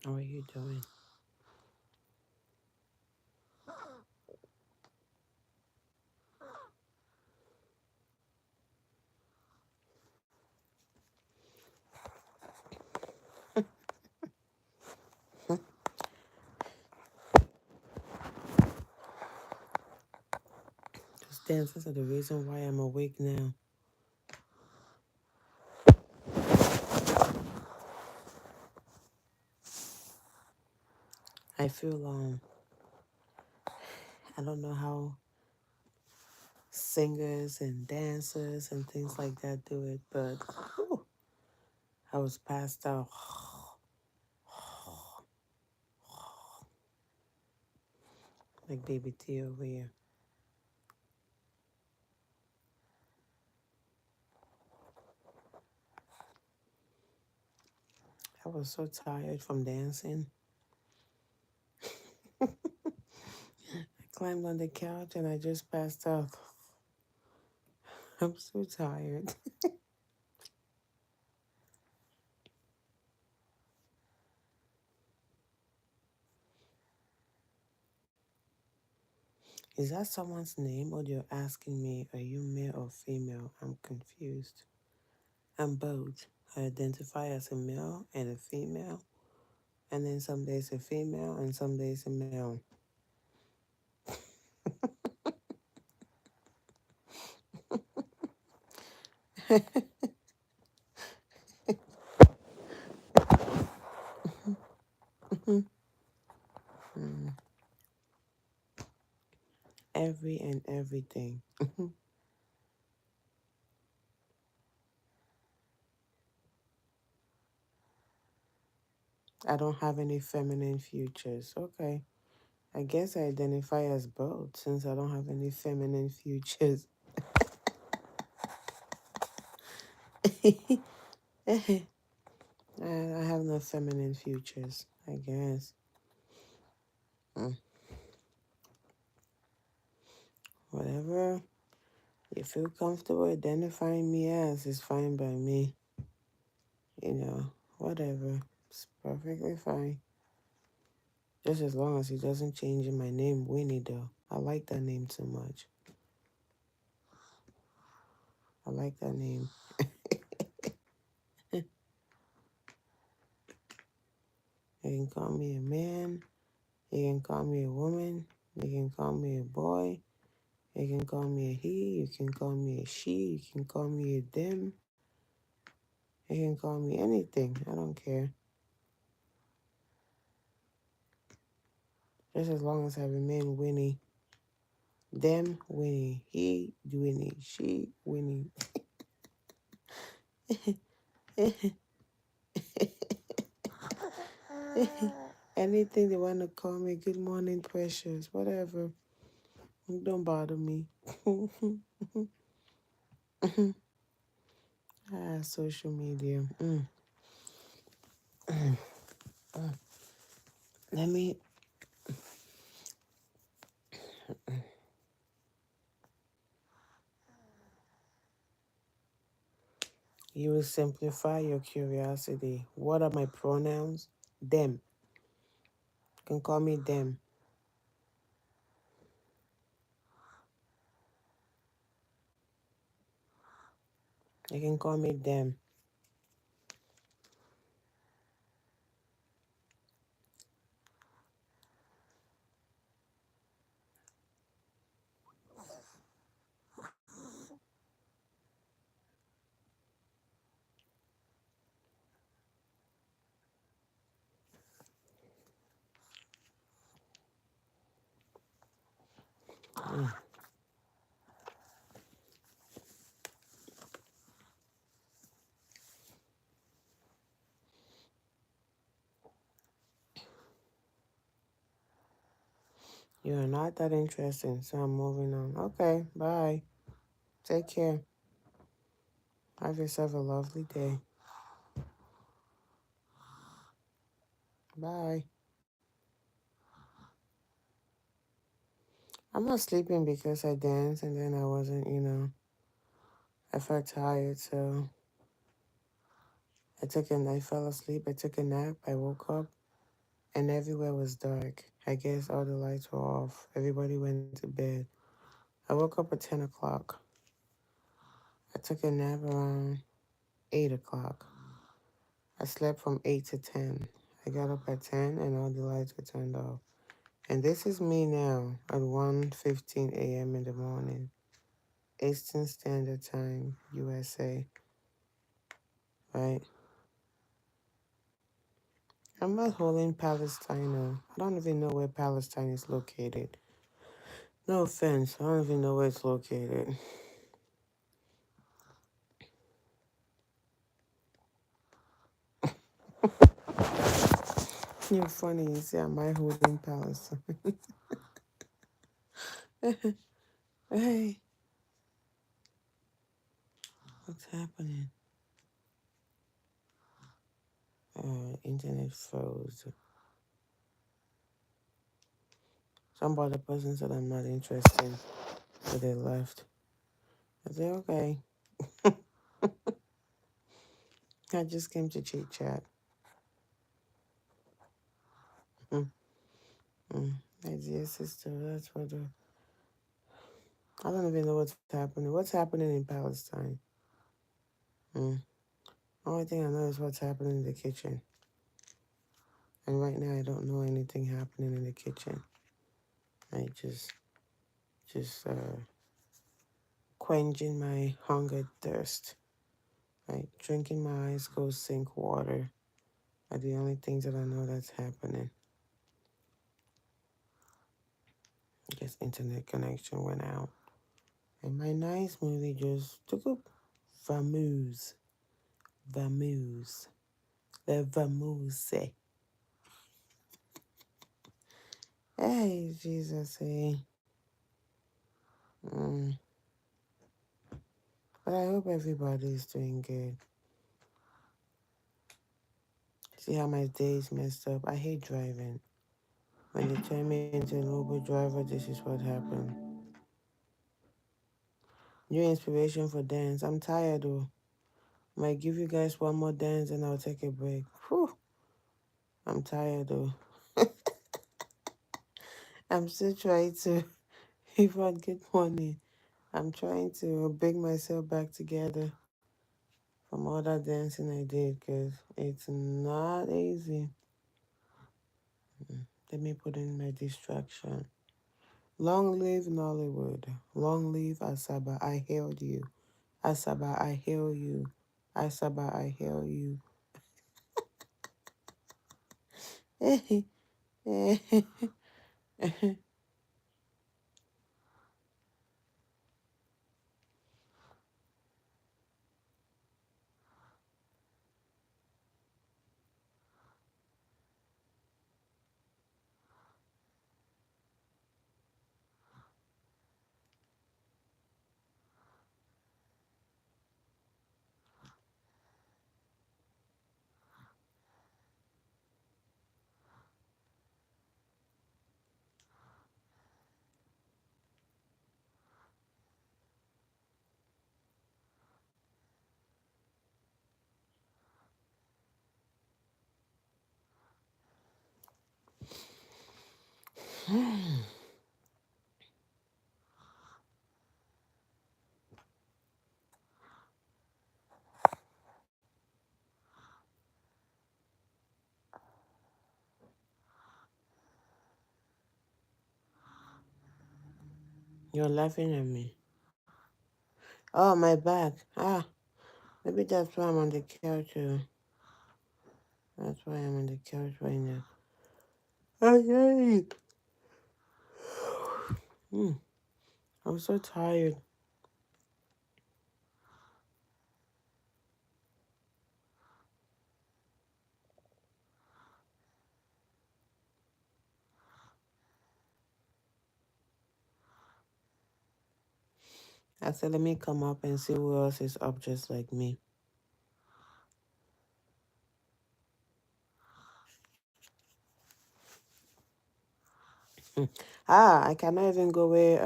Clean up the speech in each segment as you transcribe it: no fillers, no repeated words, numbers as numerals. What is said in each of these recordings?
How are you doing? Those dances are the reason why I'm awake now. I feel I don't know how singers and dancers and things like that do it, but whew, I was passed out. Like baby T over here. I was so tired from dancing. I climbed on the couch and I just passed out. I'm so tired. Is that someone's name or you're asking me, are you male or female? I'm confused. I'm both. I identify as a male and a female, and then some days a female and some days a male. Mm, every and everything. I don't have any feminine futures. Okay. I guess I identify as both since I don't have any feminine futures. I have no feminine futures, I guess. Mm. Whatever you feel comfortable identifying me as is fine by me. Whatever. It's perfectly fine. Just as long as it doesn't change in my name, Winnie, though. I like that name too much. I like that name. You can call me a man. You can call me a woman. You can call me a boy. You can call me a he. You can call me a she. You can call me a them. You can call me anything. I don't care. Just as long as I remain Winnie. Them, Winnie. He, Winnie. She, Winnie. Anything they want to call me, good morning, precious, whatever. Don't bother me. Social media. Let me. You will simplify your curiosity. What are my pronouns? Them. You can call me them. You can call me them. You are not that interesting, so I'm moving on. Okay, bye. Take care. Have yourself a lovely day. Bye. I'm not sleeping because I danced and then I wasn't. I felt tired, so I fell asleep. I took a nap. I woke up. and everywhere was dark. I guess all the lights were off. Everybody went to bed. I woke up at 10 o'clock. I took a nap around 8 o'clock. I slept from 8 to 10. I got up at 10 and all the lights were turned off. And this is me now at 1:15 a.m. in the morning, Eastern Standard Time, USA, right? I'm not holding Palestine. I don't even know where Palestine is located. No offense, I don't even know where it's located. You're funny, you say, am I holding Palestine? Hey, what's happening? Internet froze. Some other person said I'm not interested, so they left. I said, okay. I just came to chit chat. Mm, mm. My dear sister, that's what I don't even know what's happening. What's happening in Palestine? Mm. Only thing I know is what's happening in the kitchen. And right now, I don't know anything happening in the kitchen. I just quenching my hunger thirst. Right, drinking my ice cold sink water are the only things that I know that's happening. I guess internet connection went out. And my nice movie just took up vamoose. Vamoose. The vamoose. Hey, Jesus, hey. Mm. But I hope everybody is doing good. See how my day is messed up? I hate driving. When they turn me into an Uber driver, this is what happened. New inspiration for dance. I'm tired though. Might give you guys one more dance and I'll take a break. Whew. I'm tired though. I'm still trying to, if I get money, I'm trying to bring myself back together from all that dancing I did because it's not easy. Let me put in my distraction. Long live Nollywood. Long live Asaba. I hailed you. Asaba, I hail you. Asaba, I hail you. You're laughing at me. Oh, my back. Ah, maybe that's why I'm on the couch. That's why I'm on the couch right now. Okay. Mm, I'm so tired. I said, let me come up and see who else is up just like me. Ah, I cannot even go where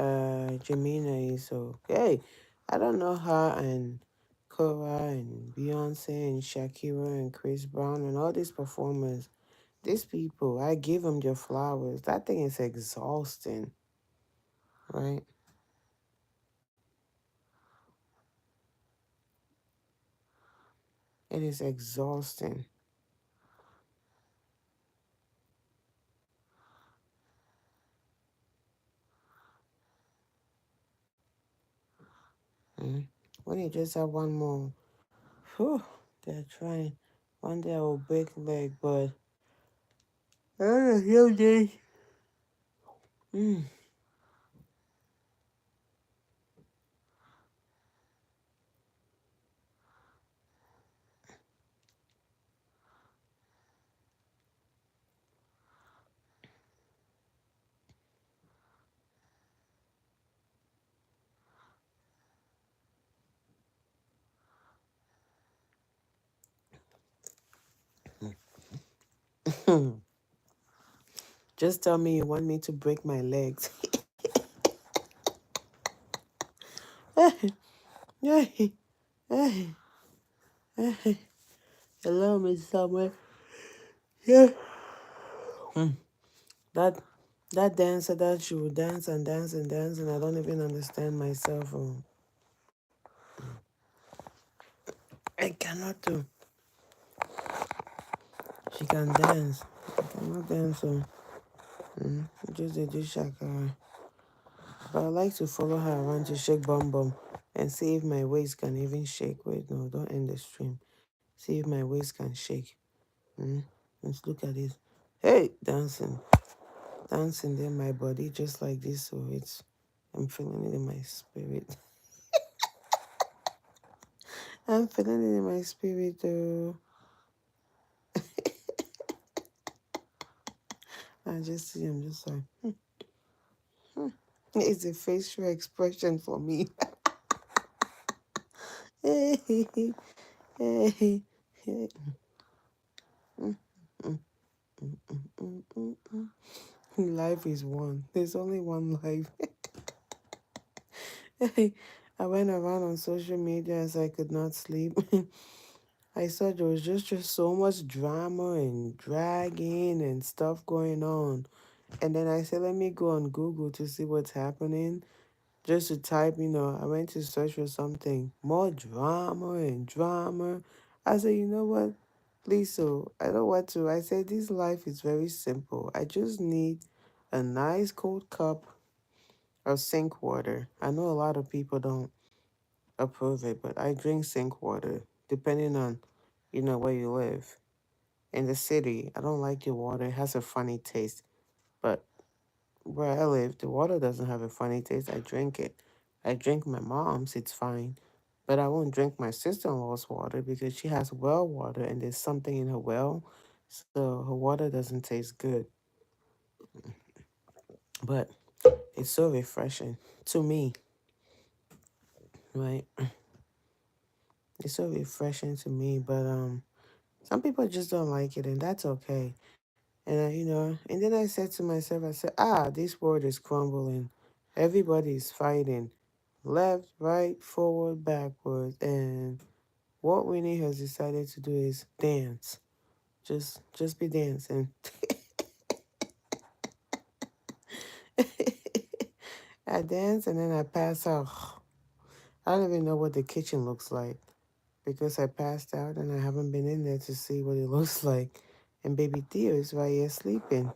Jamina is. So hey, I don't know her and Cora and Beyonce and Shakira and Chris Brown and all these performers. These people, I give them their flowers. That thing is exhausting, right? It is exhausting. Mm. When you just have one more, whew, they're trying. One day I will break leg, but I don't know, days. Mm. Just tell me you want me to break my legs. Hello, Miss Somewhere. Yeah. Mm. That that dancer that she would dance and dance and dance, and I don't even understand myself. Oh, I cannot do. She can dance. I cannot dance. So just a dish shakara. But I like to follow her around to shake bum bum and see if my waist can even shake. Wait, no, don't end the stream. See if my waist can shake. Let's look at it. Hey, dancing, dancing in my body just like this. So I'm feeling it in my spirit. I'm feeling it in my spirit. I just see. I'm just like, it's a facial expression for me. Hey, hey, hey. Life is one. There's only one life. I went around on social media as I could not sleep. I saw there was just so much drama and dragging and stuff going on. And then I said, let me go on Google to see what's happening. Just to type, I went to search for something. More drama and drama. I said, you know what? Lisa, I don't want to. I said, this life is very simple. I just need a nice cold cup of sink water. I know a lot of people don't approve it, but I drink sink water, depending on, where you live. In the city, I don't like the water. It has a funny taste. But where I live, the water doesn't have a funny taste. I drink it. I drink my mom's, it's fine. But I won't drink my sister in law's water because she has well water and there's something in her well. So her water doesn't taste good. But it's so refreshing to me, right? It's so refreshing to me. But some people just don't like it, and that's okay. And and then I said to myself, I said, this world is crumbling. Everybody's fighting, left, right, forward, backward, and what Winnie has decided to do is dance. Just be dancing. I dance and then I pass out. I don't even know what the kitchen looks like because I passed out and I haven't been in there to see what it looks like. And baby Theo is right here sleeping.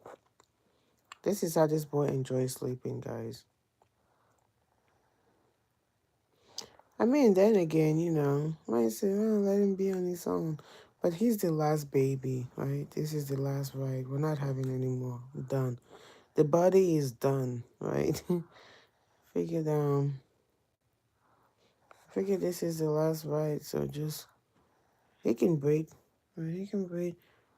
This is how this boy enjoys sleeping, guys. I mean, then again, might say, oh, let him be on his own. But he's the last baby, right? This is the last ride. We're not having any more. Done. The body is done, right? figured figured this is the last ride, so just he can breathe. Right? He can breathe.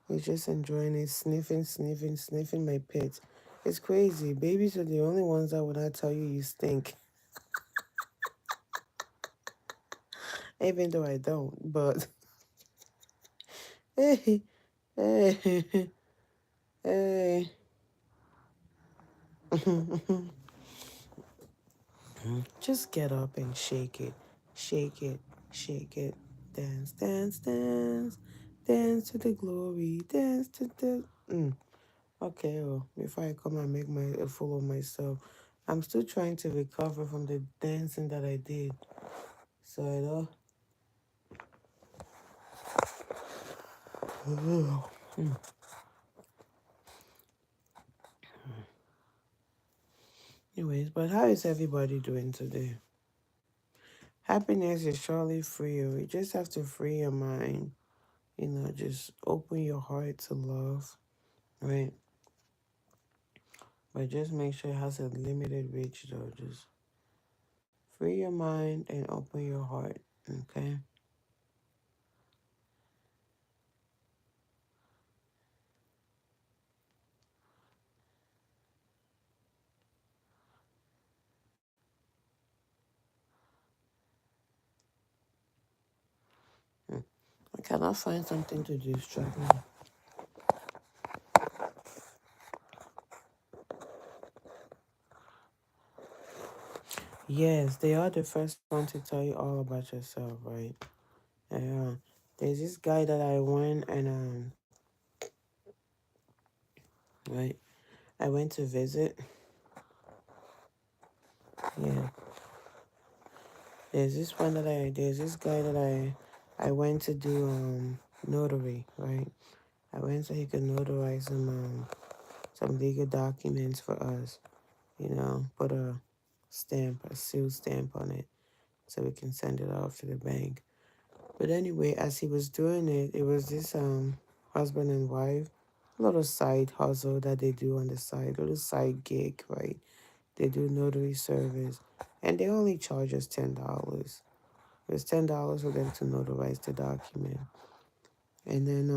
He's just enjoying it, sniffing, sniffing, sniffing my pits. It's crazy. Babies are the only ones that would not tell you you stink. Even though I don't, but hey, hey, hey. Just get up and shake it, shake it, shake it. Dance, dance, dance, dance to the glory, dance to the. Mm. Okay, well, before I come and make a fool of myself, I'm still trying to recover from the dancing that I did. So I know. Anyways, but how is everybody doing today? Happiness is surely free. You just have to free your mind. Just open your heart to love, right? But just make sure it has a limited reach, though. Just free your mind and open your heart, okay? Mm. I cannot find something to distract me. Yes, they are the first one to tell you all about yourself, right? Yeah. There's this guy that I went and right, I went to visit. Yeah. There's this guy that I went to do notary, right? I went so he could notarize some legal documents for us, put a stamp, a seal stamp on it so we can send it off to the bank. But anyway, as he was doing it, it was this husband and wife, little side hustle that they do on the side, little side gig, right? They do notary service, and they only charge us $10. It's $10 for them to notarize the document, and then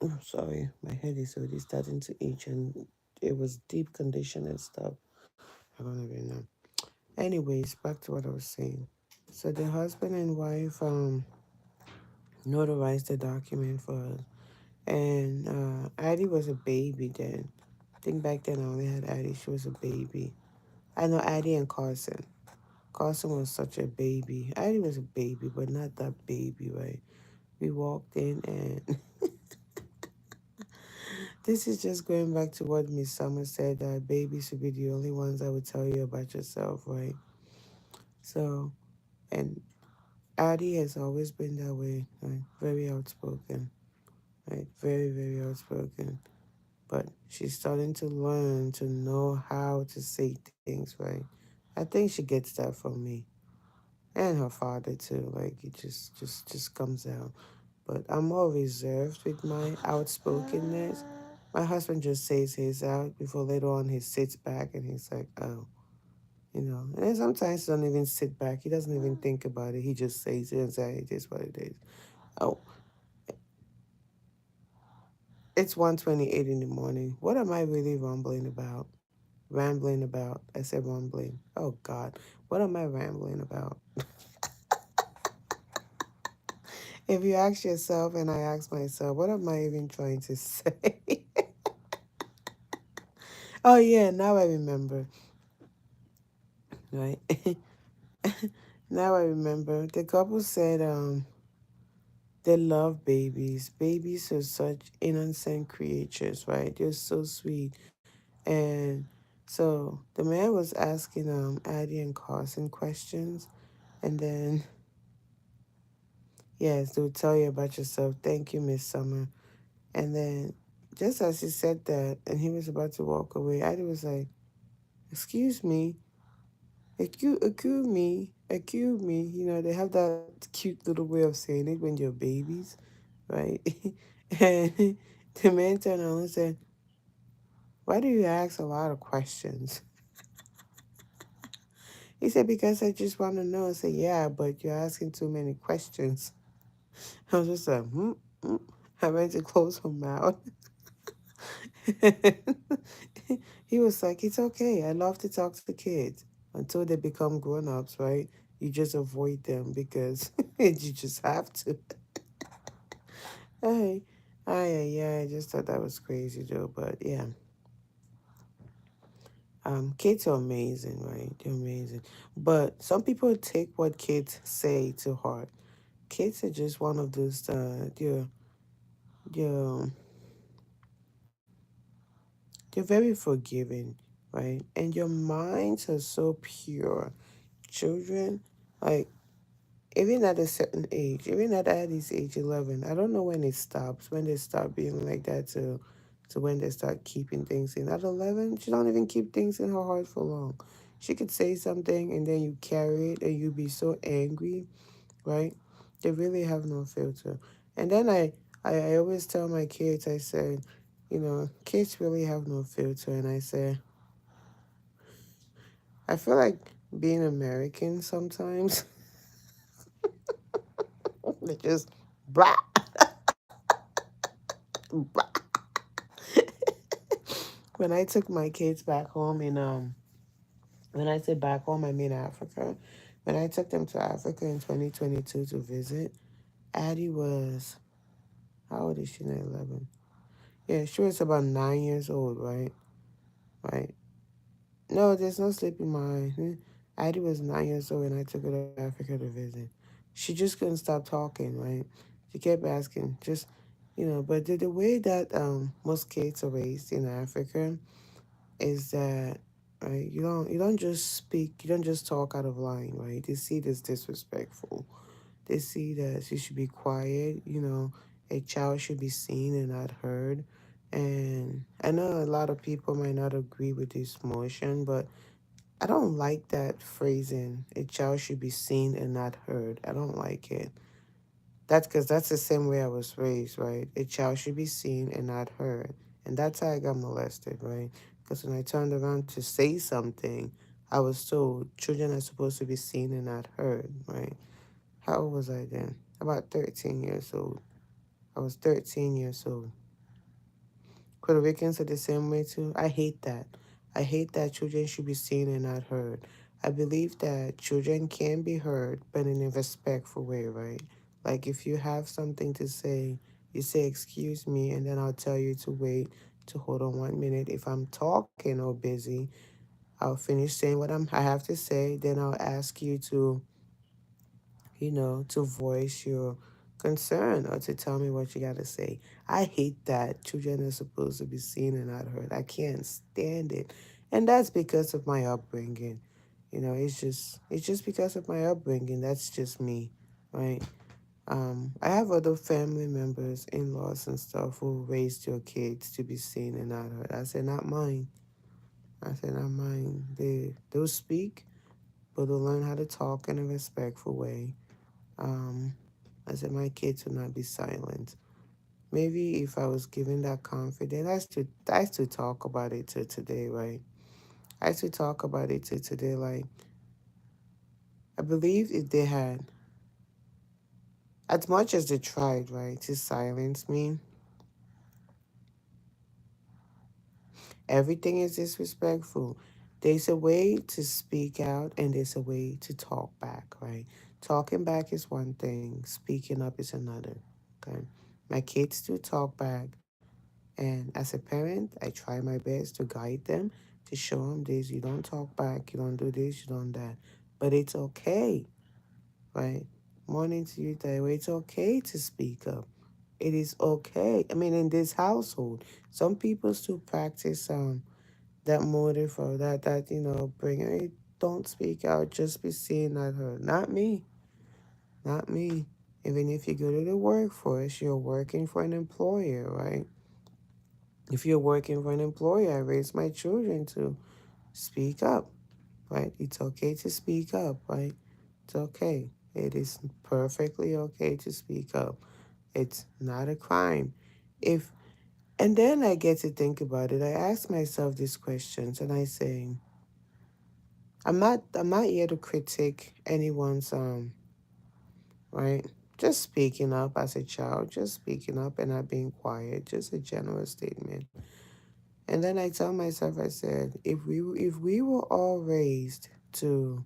I'm sorry, my head is already starting to itch, and it was deep condition and stuff. I don't even know. Anyways, back to what I was saying. So the husband and wife notarized the document for us. And Addie was a baby then. I think back then I only had Addie. She was a baby. I know Addie and Carson. Carson was such a baby. Addie was a baby, but not that baby, right? We walked in and this is just going back to what Miss Summer said that babies should be the only ones that would tell you about yourself, right? So, and Addie has always been that way, right? Very outspoken, right? Very, very outspoken. But she's starting to learn to know how to say things, right? I think she gets that from me and her father too. Like it just comes out. But I'm more reserved with my outspokenness. My husband just says his out before later on he sits back and he's like, oh, And then sometimes he doesn't even sit back. He doesn't even think about it. He just says it and say it is what it is. Oh, it's 1:28 in the morning. What am I really rumbling about? Rambling about. I said rumbling. Oh God. What am I rambling about? If you ask yourself and I ask myself, what am I even trying to say? Oh yeah, now I remember. Right. Now I remember. The couple said they love babies. Babies are such innocent creatures, right? They're so sweet. And so the man was asking Addie and Carson questions, and then yes, they'll tell you about yourself. Thank you, Miss Summer. And then just as he said that, and he was about to walk away, Addie was like, "Excuse me, accuse me." They have that cute little way of saying it when you're babies, right? And the man turned around and said, "Why do you ask a lot of questions?" He said, "Because I just want to know." I said, "Yeah, but you're asking too many questions." I was just like, hmm. I went to close her mouth. He was like, "It's okay. I love to talk to kids until they become grown ups, right? You just avoid them because you just have to." Hey, yeah, I just thought that was crazy though. But yeah, kids are amazing, right? They're amazing. But some people take what kids say to heart. Kids are just one of those. you're you're very forgiving, right? And your minds are so pure. Children, like, even at a certain age, even at this age 11, I don't know when it stops, when they start being like that to when they start keeping things in. At 11, she don't even keep things in her heart for long. She could say something and then you carry it and you be so angry, right? They really have no filter. And then I always tell my kids, I said, kids really have no filter. And I say, I feel like being American sometimes, they just, blah, blah. When I took my kids back home when I say back home, I mean Africa. When I took them to Africa in 2022 to visit, Addie was, how old is she now? 11. Yeah, she was about 9 years old, right? Right. No, there's no sleeping mind. Addie was 9 years old when I took her to Africa to visit. She just couldn't stop talking, right? She kept asking, but the way that most kids are raised in Africa is that, right, you don't just speak, you don't just talk out of line, right? They see this disrespectful. They see that you should be quiet, a child should be seen and not heard. And I know a lot of people might not agree with this motion, but I don't like that phrasing. A child should be seen and not heard. I don't like it. That's because that's the same way I was raised, right? A child should be seen and not heard. And that's how I got molested, right? Because when I turned around to say something, I was told children are supposed to be seen and not heard, right? How old was I then? About 13 years old. I was 13 years old. Puerto Ricans are the same way too. I hate that. I hate that children should be seen and not heard. I believe that children can be heard, but in a respectful way, right? Like if you have something to say, you say, "Excuse me," and then I'll tell you to wait, to hold on 1 minute. If I'm talking or busy, I'll finish saying what I have to say. Then I'll ask you to voice your concern or to tell me what you got to say. I hate that children are supposed to be seen and not heard. I can't stand it. And that's because of my upbringing. It's just because of my upbringing. That's just me, right? I have other family members, in-laws and stuff who raised your kids to be seen and not heard. I said, not mine. I said, not mine. They'll speak, but they'll learn how to talk in a respectful way. Um, I said my kids would not be silent. Maybe if I was given that confidence, I still talk about it to today, right? I still talk about it to today. Like I believe if they had, as much as they tried, right, to silence me, everything is disrespectful. There's a way to speak out and there's a way to talk back, right? Talking back is one thing, speaking up is another. Okay. My kids do talk back. And as a parent, I try my best to guide them, to show them this. You don't talk back, you don't do this, you don't that. But it's okay, right? Morning to you, Taiwo. It's okay to speak up. It is okay. I mean, in this household, some people still practice that motive or that bring it. Don't speak out, just be seen, not heard. Not me, not me. Even if you go to the workforce, you're working for an employer, right? If you're working for an employer, I raise my children to speak up, right? It's okay to speak up, right? It's okay. It is perfectly okay to speak up. It's not a crime. If and then I get to think about it. I ask myself these questions and I say, I'm not here to critique anyone's right? Just speaking up as a child, just speaking up and not being quiet, just a general statement. And then I tell myself, I said, if we were all raised to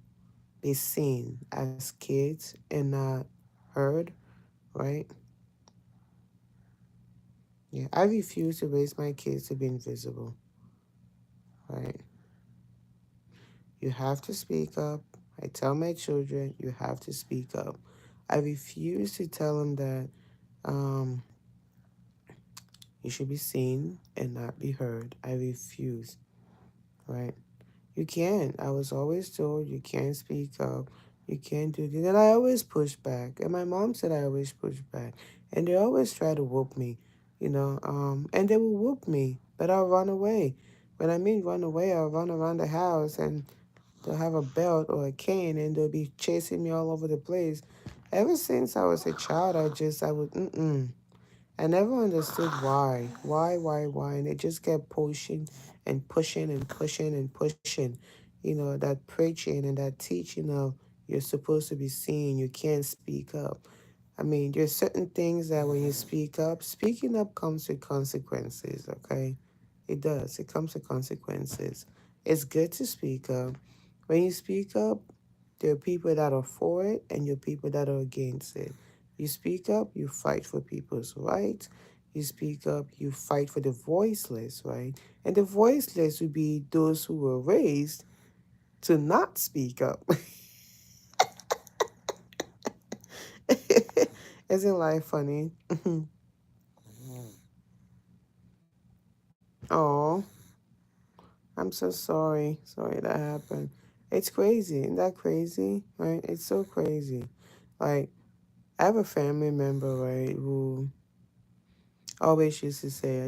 be seen as kids and not heard, right? Yeah, I refuse to raise my kids to be invisible, right? You have to speak up. I tell my children, you have to speak up. I refuse to tell them that um, You should be seen and not be heard. I refuse, right? You can't. I was always told you can't speak up. You can't do this. And I always push back. And my mom said I always push back. And they always try to whoop me, and they will whoop me, but I'll run away. When I mean run away, I'll run around the house and they'll have a belt or a cane and they'll be chasing me all over the place. Ever since I was a child, I would, I never understood why. Why? And it just kept pushing and pushing and pushing and pushing. That preaching and that teaching of you're supposed to be seen, you can't speak up. I mean, there's certain things that when you speak up, speaking up comes with consequences, okay? It does. It comes with consequences. It's good to speak up. When you speak up, there are people that are for it and there are people that are against it. You speak up, you fight for people's rights. You speak up, you fight for the voiceless, right? And the voiceless would be those who were raised to not speak up. Isn't life funny? Oh, I'm so sorry. Sorry that happened. It's crazy. Isn't that crazy? Right? It's so crazy. Like, I have a family member, right, who always used to say,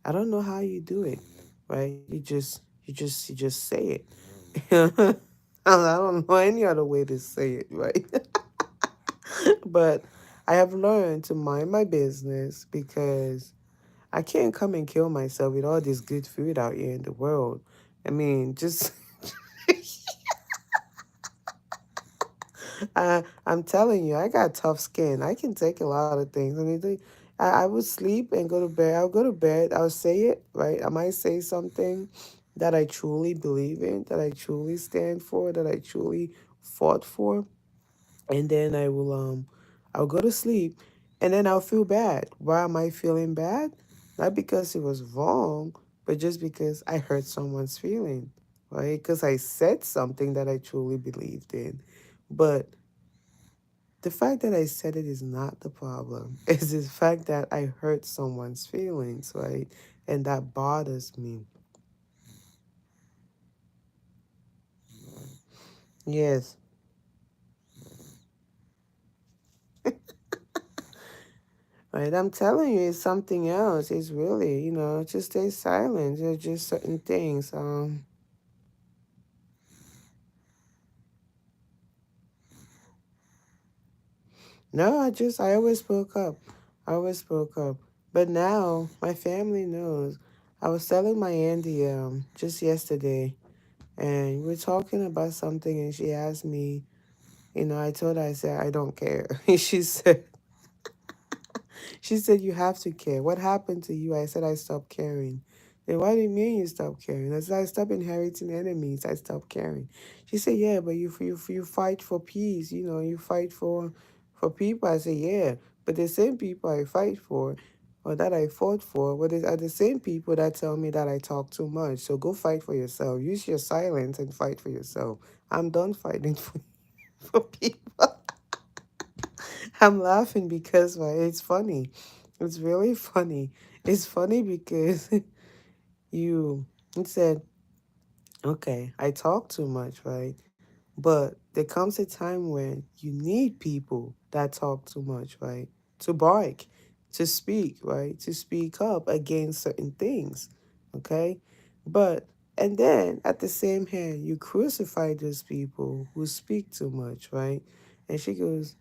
I don't know how you do it, right? You just say it. I don't know any other way to say it, right? But I have learned to mind my business because I can't come and kill myself with all this good food out here in the world. I mean, just I'm telling you, I got tough skin. I can take a lot of things. I mean, I would sleep and go to bed. I'll go to bed. I'll say it, right? I might say something that I truly believe in, that I truly stand for, that I truly fought for, and then I'll go to sleep, and then I'll feel bad. Why am I feeling bad? Not because it was wrong, but just because I hurt someone's feeling, right? Because I said something that I truly believed in. But the fact that I said it is not the problem. It's the fact that I hurt someone's feelings, right? And that bothers me. Yes. Right, I'm telling you, it's something else. It's really, just stay silent. There's just certain things. No, I always spoke up. I always spoke up. But now my family knows. I was telling my auntie just yesterday, and we're talking about something, and she asked me, I told her, I said, I don't care. She said, you have to care. What happened to you? I said, I stopped caring. Then what do you mean you stopped caring? I said, I stopped inheriting enemies. I stopped caring. She said, yeah, but you fight for peace. You fight for people. I said, yeah, but the same people I fight for or that I fought for are the same people that tell me that I talk too much. So go fight for yourself. Use your silence and fight for yourself. I'm done fighting for people. I'm laughing because it's funny. It's really funny. It's funny because you it said, okay, I talk too much, right? But there comes a time when you need people that talk too much, right? To bark, to speak, right? To speak up against certain things, okay? But, and then at the same hand, you crucify those people who speak too much, right? And she goes,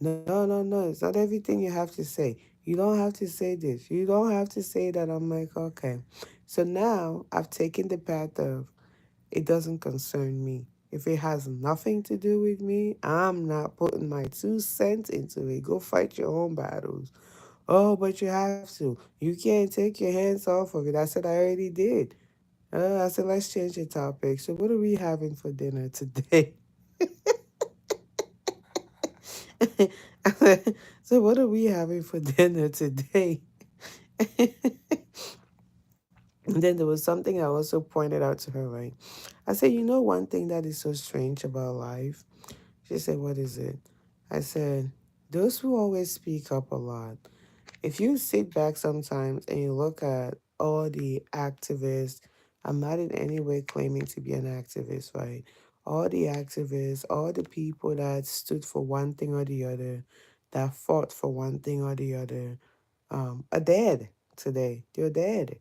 no, no, no. It's not everything you have to say. You don't have to say this. You don't have to say that. I'm like, okay. So now I've taken the path of it doesn't concern me. If it has nothing to do with me, I'm not putting my 2 cents into it. Go fight your own battles. Oh, but you have to. You can't take your hands off of it. I said, I already did. I said, let's change the topic. So, what are we having for dinner today? So, what are we having for dinner today? And then there was something I also pointed out to her, right? I said, one thing that is so strange about life? She said, what is it? I said, those who always speak up a lot, If you sit back sometimes and you look at all the activists, I'm not in any way claiming to be an activist, right? All the activists, all the people that stood for one thing or the other, that fought for one thing or the other, are dead today. They're dead.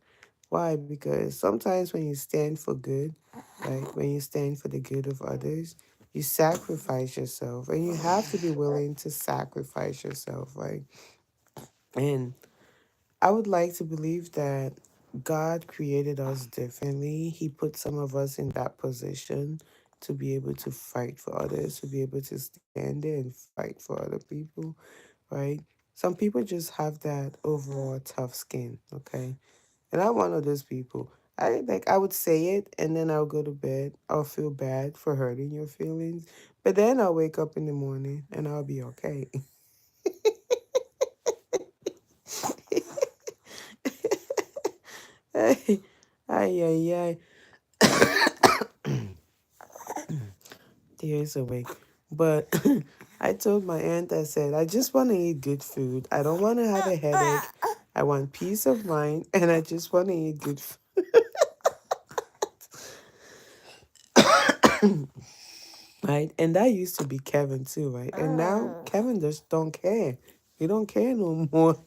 Why? Because sometimes when you stand for good, right, when you stand for the good of others, you sacrifice yourself, and you have to be willing to sacrifice yourself, right? And I would like to believe that God created us differently. He put some of us in that position to be able to fight for others, to be able to stand there and fight for other people, right? Some people just have that overall tough skin, okay? And I'm one of those people. I would say it and then I'll go to bed. I'll feel bad for hurting your feelings. But then I'll wake up in the morning and I'll be okay. Ay, ay, ay. Tears awake. But I told my aunt, I said, I just want to eat good food. I don't want to have a headache. I want peace of mind and I just want to eat good food. Right? And that used to be Kevin too, right? And now Kevin just don't care. He don't care no more.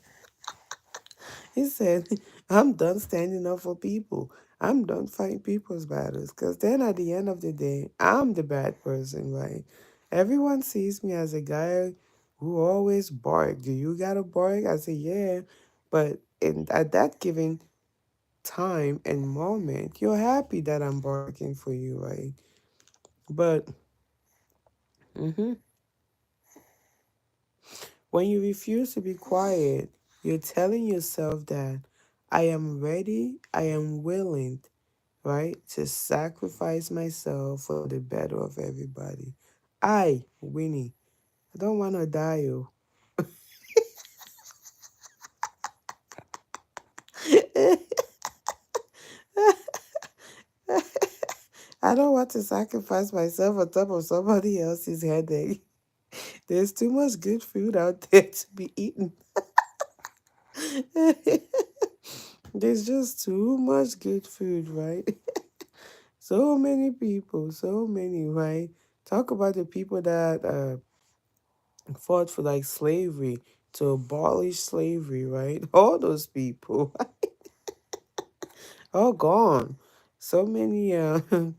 He said, I'm done standing up for people. I'm done fighting people's battles. Because then at the end of the day, I'm the bad person, right? Everyone sees me as a guy who always bark. Do you got to bark? I say, yeah. But at that given time and moment, you're happy that I'm barking for you, right? But mhm, when you refuse to be quiet, you're telling yourself that I am ready, I am willing, right, to sacrifice myself for the better of everybody. Winnie, I don't want to die, oh. I don't want to sacrifice myself on top of somebody else's headache. There's too much good food out there to be eaten. There's just too much good food, right? So many people, so many, right? Talk about the people that fought for like slavery, to abolish slavery, right? All those people, all gone. So many, mm,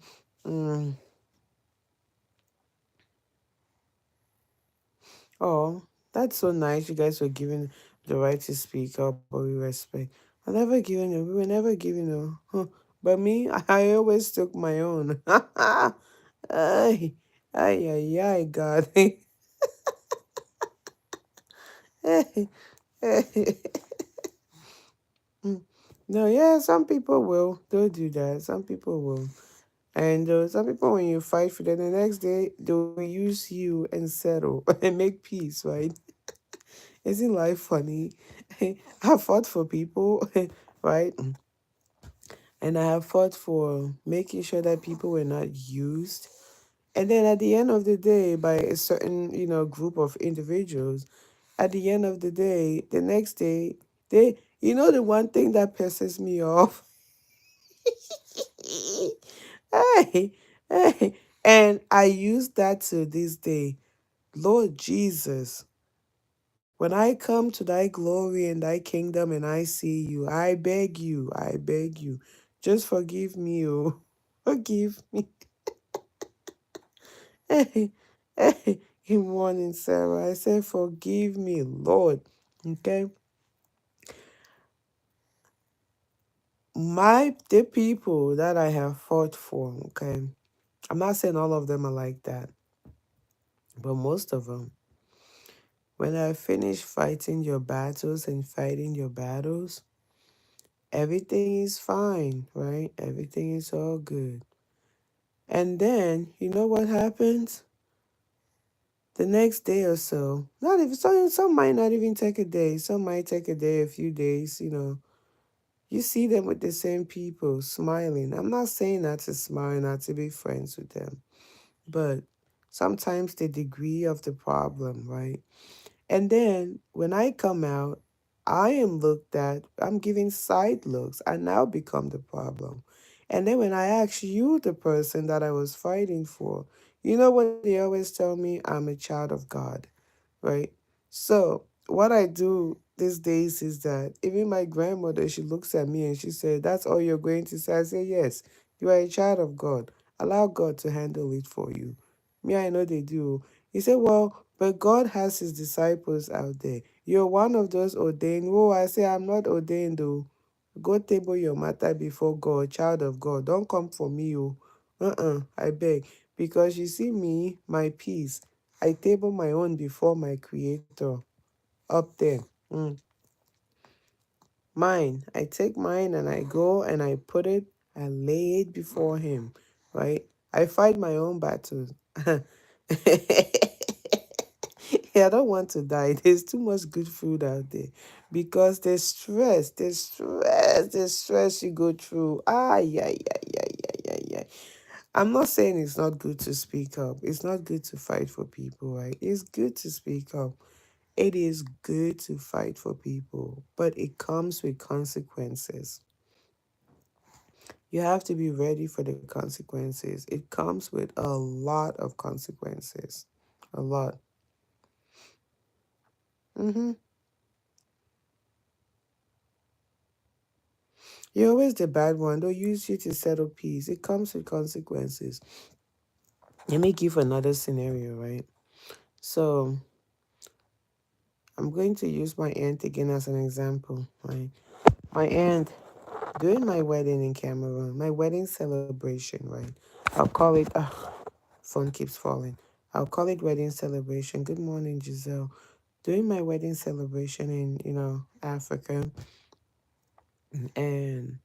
oh, that's so nice. You guys were given the right to speak up, but we respect. I never given it. We were never given it. Huh. But me, I always took my own. Ay, ay, ay, ay, God. No, yeah, some people will. They'll do that. Some people will. And some people, when you fight for them, the next day, they'll use you and settle and make peace, right? Isn't life funny? I fought for people, right? And I have fought for making sure that people were not used. And then at the end of the day, by a certain, group of individuals, at the end of the day, the next day, the one thing that pisses me off, hey, hey, and I use that to this day. Lord Jesus, when I come to thy glory and thy kingdom and I see you, I beg you, just forgive me, oh, forgive me. Hey, hey, good morning, Sarah. I said, forgive me, Lord. Okay. The people that I have fought for, okay. I'm not saying all of them are like that, but most of them. When I finish fighting your battles and fighting your battles, everything is fine, right? Everything is all good. And then, you know what happens? The next day or so, not even some might not even take a day. Some might take a day, a few days, You see them with the same people smiling. I'm not saying not to smile, not to be friends with them, but sometimes the degree of the problem, right? And then when I come out, I am looked at, I'm giving side looks. I now become the problem. And then when I ask you, the person that I was fighting for, you know what they always tell me? I'm a child of God, right? So what I do these days is that even my grandmother, she looks at me and she said, "That's all you're going to say?" I say, "Yes, you are a child of God. Allow God to handle it for you." Me, I know they do. He said, "Well, but God has his disciples out there. You're one of those ordained." Oh, I say, "I'm not ordained though. Go table your matter before God, child of God. Don't come for me, oh. I beg. Because you see me, my peace. I table my own before my creator. Up there. Mm. Mine. I take mine and I go and I put it, I lay it before him. Right? I fight my own battles. Yeah, I don't want to die. There's too much good food out there. Because there's stress you go through. Ah, yeah, yeah, yeah, yeah, yeah, yeah. I'm not saying it's not good to speak up. It's not good to fight for people, right? It's good to speak up. It is good to fight for people, but it comes with consequences. You have to be ready for the consequences. It comes with a lot of consequences. A lot. Mm-hmm. You're always the bad one. They'll use you to settle peace. It comes with consequences. Let me give another scenario, right? So I'm going to use my aunt again as an example, right? My aunt, during my wedding in Cameroon, my wedding celebration, right? I'll call it, phone keeps falling. I'll call it wedding celebration. Good morning, Giselle. During my wedding celebration in, Africa, and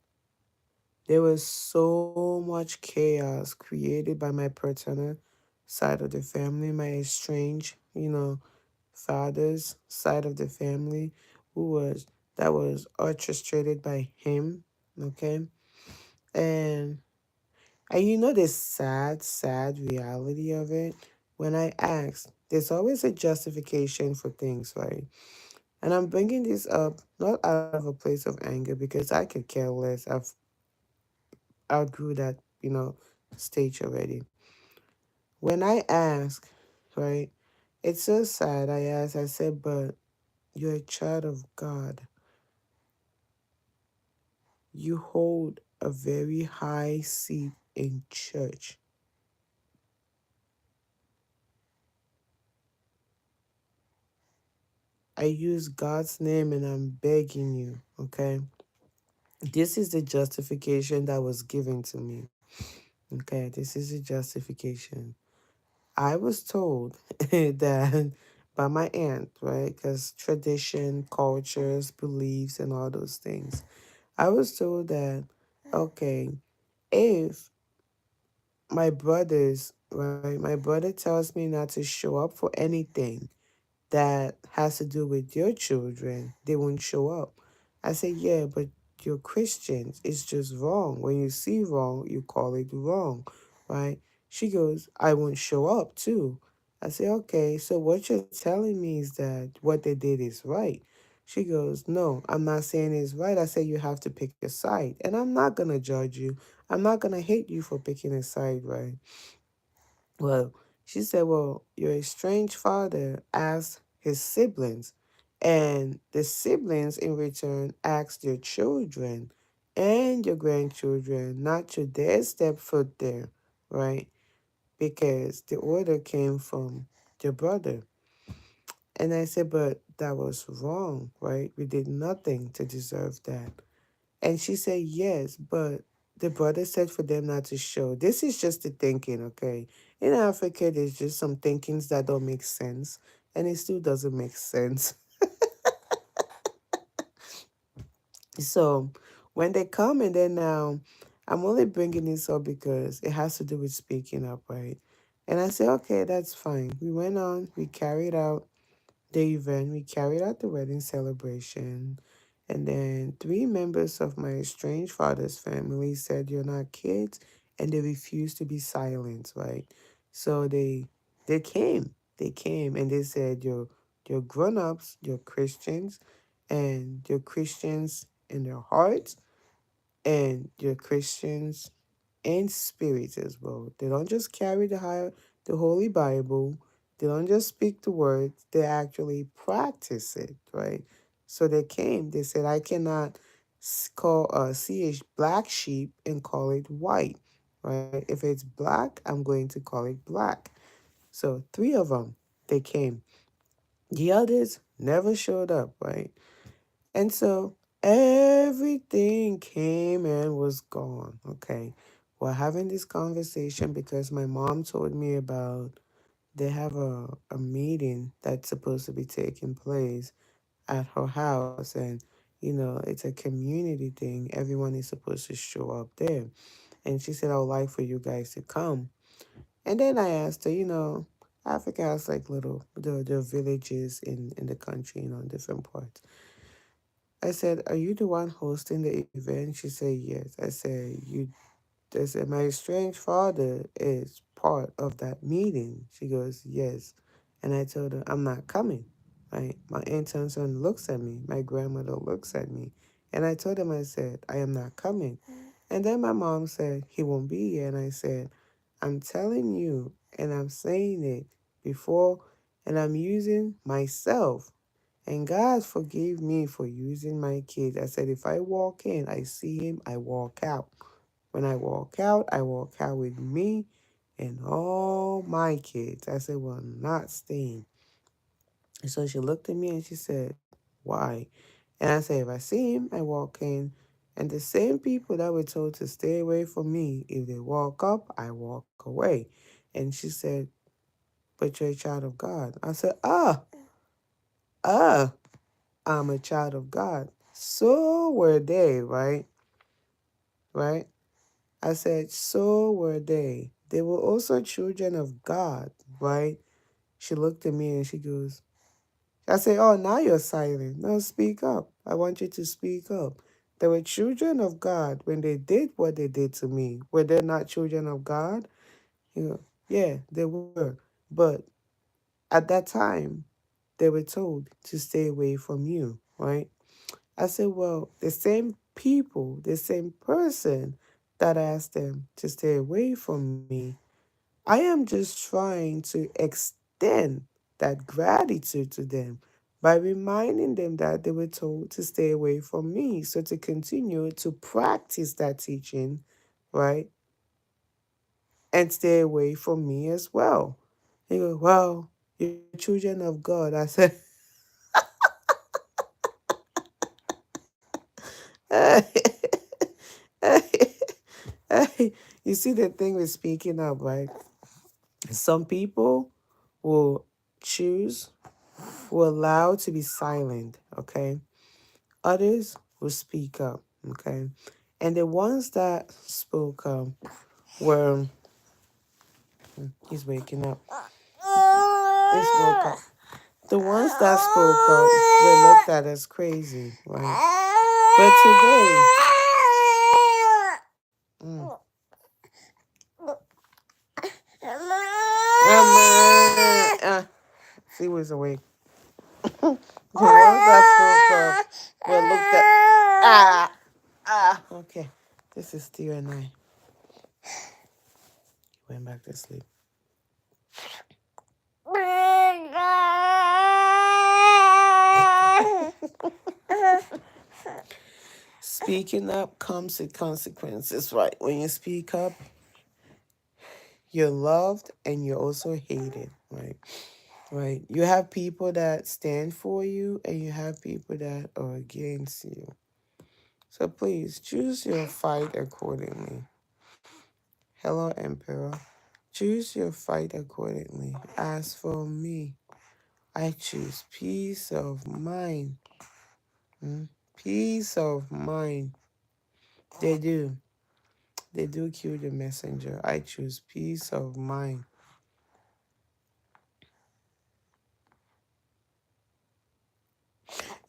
there was so much chaos created by my paternal side of the family, my estranged, father's side of the family, who was that was orchestrated by him. Okay. And you know the sad reality of it. When I asked, there's always a justification for things, right? And I'm bringing this up not out of a place of anger because I could care less. I've outgrew that, stage already. When I ask, right, it's so sad. I asked, I said, but you're a child of God. You hold a very high seat in church. I use God's name and I'm begging you, okay? This is the justification that was given to me. Okay, this is the justification. I was told that by my aunt, right? Because tradition, cultures, beliefs, and all those things. I was told that, okay, if my brother tells me not to show up for anything that has to do with your children, they won't show up. I say, yeah, but you're Christians. It's just wrong. When you see wrong, you call it wrong, right? She goes, I won't show up too. I say, okay, so what you're telling me is that what they did is right. She goes, no, I'm not saying it's right. I say you have to pick a side. And I'm not going to judge you. I'm not going to hate you for picking a side, right? Well, she said, well, your estranged father asked his siblings, and the siblings in return asked their children and your grandchildren not to dare step foot there, right? Because the order came from their brother. And I said, but that was wrong, right? We did nothing to deserve that. And she said, yes, but the brother said for them not to show. This is just the thinking, okay? In Africa, there's just some thinkings that don't make sense, and it still doesn't make sense. So when they come and then now, I'm only bringing this up because it has to do with speaking up, right? And I said, okay, that's fine. We went on, we carried out the event, we carried out the wedding celebration, and then three members of my estranged father's family said, "You're not kids," and they refused to be silent, right? So they came. They came and they said, you're grown-ups, you're Christians, and they're Christians in their hearts, and they're Christians in spirit as well. They don't just carry the Holy Bible. They don't just speak the words. They actually practice it, right? So they came. They said, I cannot see a black sheep and call it white, right? If it's black, I'm going to call it black. So three of them, they came. The others never showed up, right? And so everything came and was gone. Okay. We're having this conversation because my mom told me about they have a meeting that's supposed to be taking place at her house. And, it's a community thing. Everyone is supposed to show up there. And she said, I would like for you guys to come. And then I asked her, Africa has like the villages in the country, in different parts. I said, are you the one hosting the event? She said, yes. I said, my strange father is part of that meeting. She goes, yes. And I told her, I'm not coming. My aunt and son looks at me. My grandmother looks at me. And I told him, I said, I am not coming. And then my mom said, he won't be here. And I said, I'm telling you, and I'm saying it before, and I'm using myself, and God forgave me for using my kids. I said, if I walk in, I see him, I walk out. When I walk out with me and all my kids. I said, well, I'm not staying. And so she looked at me and she said, why? And I said, if I see him, I walk in. And the same people that were told to stay away from me, if they walk up, I walk away. And she said, but you're a child of God. I said, uh, I'm a child of God. So were they, right? Right? I said, so were they. They were also children of God, right? She looked at me and she goes, I said, oh, now you're silent. No, speak up. I want you to speak up. They were children of God when they did what they did to me. Were they not children of God? Yeah, they were. But at that time, they were told to stay away from you, right? I said, well, the same people, the same person that asked them to stay away from me, I am just trying to extend that gratitude to them by reminding them that they were told to stay away from me. So to continue to practice that teaching, right? And stay away from me as well. He goes, well, you're children of God. I said, you see the thing with speaking up, right? Some people will choose, will allow to be silent, okay? Others will speak up, okay? And the ones that spoke up were, he's waking up. He's woke up. The ones that spoke up were looked at as crazy, right? But today, see who's awake. The ones that spoke up were looked at. Okay. This is Theo and I. Went back to sleep. Speaking up comes with consequences, right? When you speak up, you're loved and you're also hated, right? Right. You have people that stand for you and you have people that are against you. So please choose your fight accordingly. Hello, Emperor. Choose your fight accordingly. As for me, I choose peace of mind. Peace of mind. They do. They do kill the messenger. I choose peace of mind.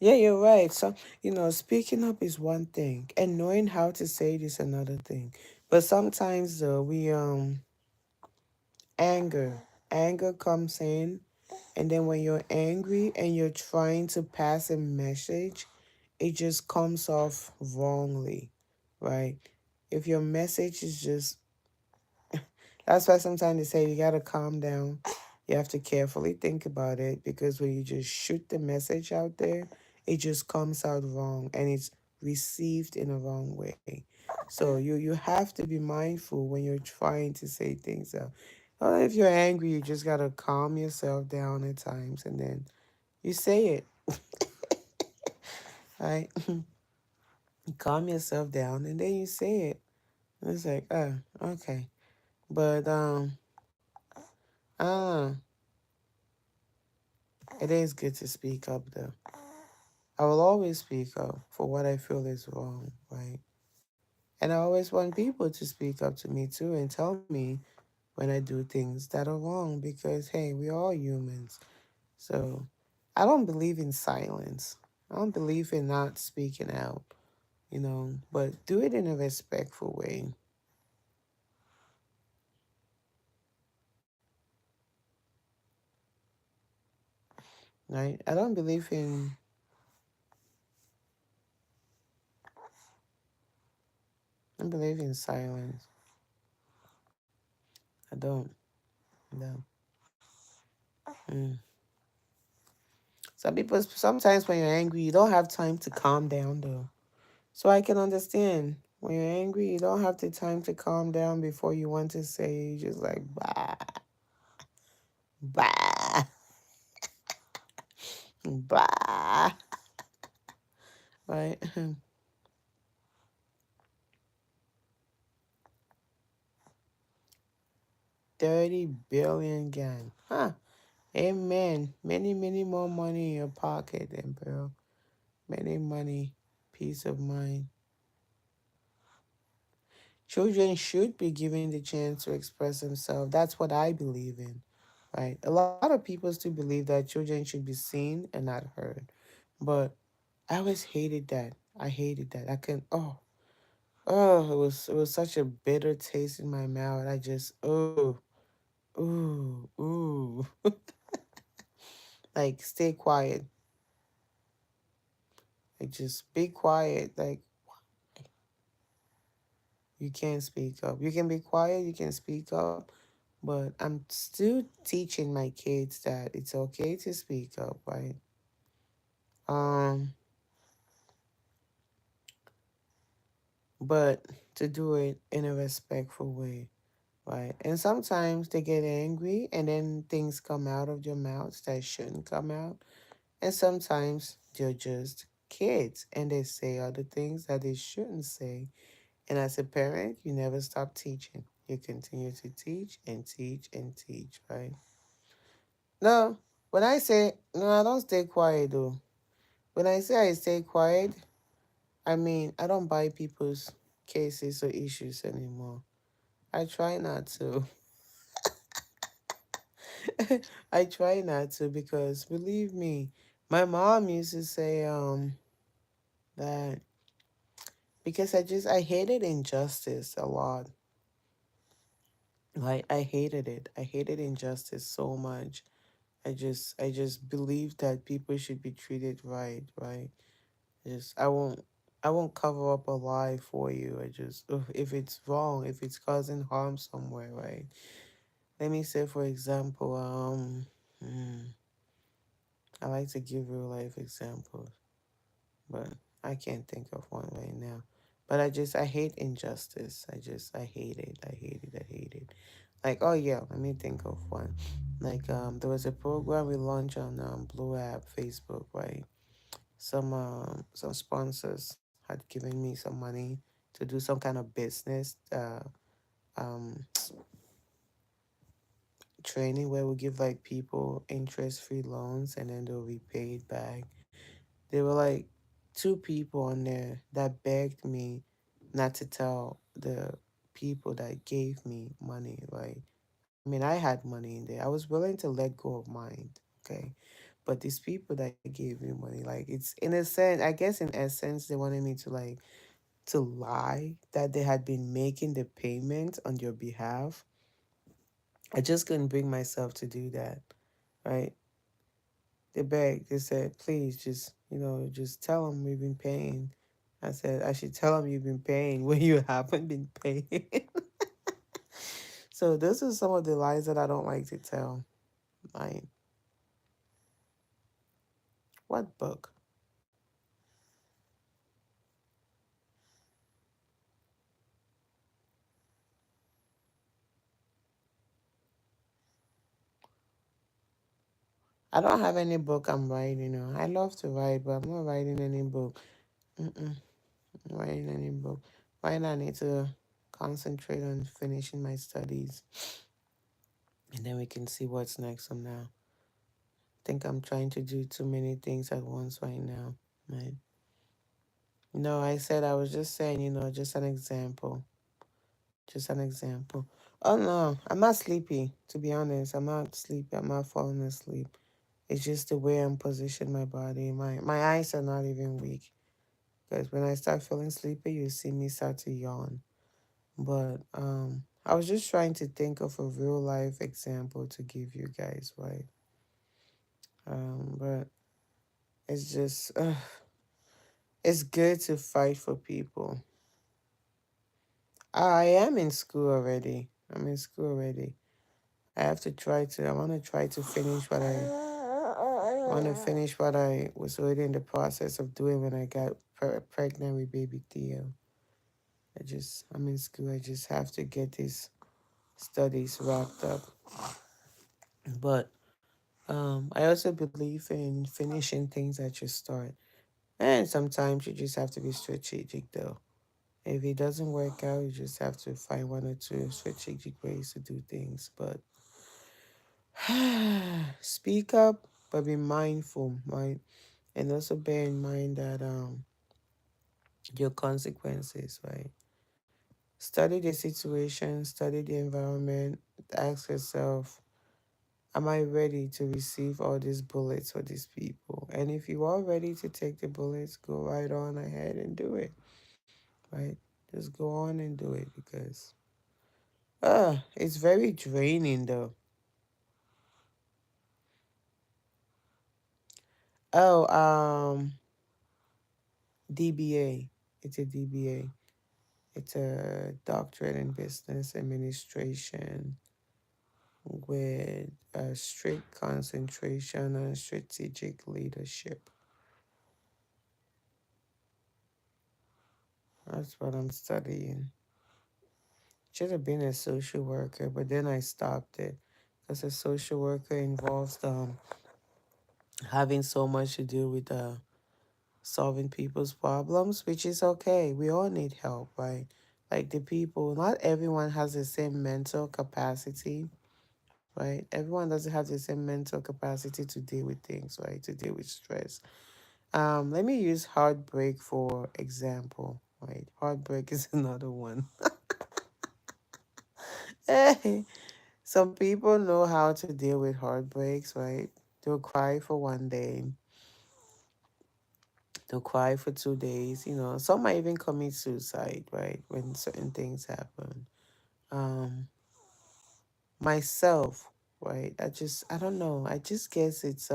Yeah, you're right. So, speaking up is one thing, and knowing how to say it is another thing. But sometimes, though, anger comes in, And then when you're angry and you're trying to pass a message, it just comes off wrongly, right? If your message is just, that's why sometimes they say you gotta calm down. You have to carefully think about it because when you just shoot the message out there, it just comes out wrong and it's received in a wrong way. So you have to be mindful when you're trying to say things. If you're angry, you just gotta calm yourself down at times and then you say it, right? You calm yourself down and then you say it. It's like, oh, okay. But uh, it is good to speak up though. I will always speak up for what I feel is wrong, right? And I always want people to speak up to me too and tell me when I do things that are wrong because hey, we're all humans. So I don't believe in silence. I don't believe in not speaking out, but do it in a respectful way, right? I don't believe in silence. I don't. No. Mm. Some people sometimes when you're angry, you don't have time to calm down though. So I can understand when you're angry, you don't have the time to calm down before you want to say. You just like bah bah bah, right? 30 billion yen, huh? Amen. Many more money in your pocket, then, bro. Many money, peace of mind. Children should be given the chance to express themselves. That's what I believe in, right? A lot of people still believe that children should be seen and not heard. But I always hated that. I hated that. I couldn't, it was such a bitter taste in my mouth. I just, ooh. Like, stay quiet. Like, just be quiet. Like, you can't speak up. You can be quiet, you can speak up, but I'm still teaching my kids that it's okay to speak up, right? Um, but to do it in a respectful way, right? And sometimes they get angry and then things come out of their mouths that shouldn't come out. And sometimes they're just kids and they say other things that they shouldn't say. And as a parent, you never stop teaching. You continue to teach and teach and teach, right? No, when I say, no, I don't stay quiet though. When I say I stay quiet, I mean, I don't buy people's cases or issues anymore. I try not to. I try not to because believe me, my mom used to say that because I hated injustice a lot. Like I hated it. I hated injustice so much. I just believe that people should be treated right, right? I won't cover up a lie for you. If it's wrong, if it's causing harm somewhere, right? Let me say for example, I like to give real life examples, but I can't think of one right now. But I hate injustice. I hate it. I hate it. I hate it. Like, oh yeah, let me think of one. Like there was a program we launched on Blue App Facebook, right? Some sponsors had given me some money to do some kind of business um training where we give like people interest free loans and then they'll be paid back. There were like two people on there that begged me not to tell the people that gave me money. Like, I mean, I had money in there. I was willing to let go of mine, okay? But these people that gave me money, like, it's in a sense, I guess in essence, they wanted me to lie that they had been making the payment on your behalf. I just couldn't bring myself to do that, right? They begged. They said, please, just just tell them we've been paying. I said, I should tell them you've been paying when you haven't been paying. So this is some of the lies that I don't like to tell. Like, what book? I don't have any book I'm writing on. I love to write, but I'm not writing any book. Mm-mm, I'm writing any book. Right now, I need to concentrate on finishing my studies, and then we can see what's next from now. I think I'm trying to do too many things at once right now. Right? No, I said I was just saying, just an example. Just an example. Oh no, I'm not sleepy. To be honest, I'm not sleepy. I'm not falling asleep. It's just the way I'm positioned my body. My eyes are not even weak. Because when I start feeling sleepy, you see me start to yawn. But I was just trying to think of a real life example to give you guys, right? But it's just it's good to fight for people. I am in school already. I'm in school already. I want to try to finish I want to finish what I was already in the process of doing when I got pregnant with baby Theo. I'm in school. I just have to get these studies wrapped up. But I also believe in finishing things that you start. And sometimes you just have to be strategic, though. If it doesn't work out, you just have to find one or two strategic ways to do things. But speak up, but be mindful, right? And also bear in mind that your consequences, right? Study the situation, study the environment, ask yourself, am I ready to receive all these bullets for these people? And if you are ready to take the bullets, go right on ahead and do it, right? Just go on and do it because it's very draining though. Oh, DBA. It's a DBA. It's a doctorate in business administration with a strict concentration on strategic leadership. That's what I'm studying. Should have been a social worker, but then I stopped it because a social worker involves having so much to do with solving people's problems, which is okay. We all need help, right? Like the people, not everyone has the same mental capacity, right? Everyone doesn't have the same mental capacity to deal with things, right? To deal with stress. Let me use heartbreak for example, right? Heartbreak is another one. Some people know how to deal with heartbreaks, right? They'll cry for one day, they'll cry for 2 days, Some might even commit suicide, right? When certain things happen. Um, Myself, right? I don't know. I just guess it's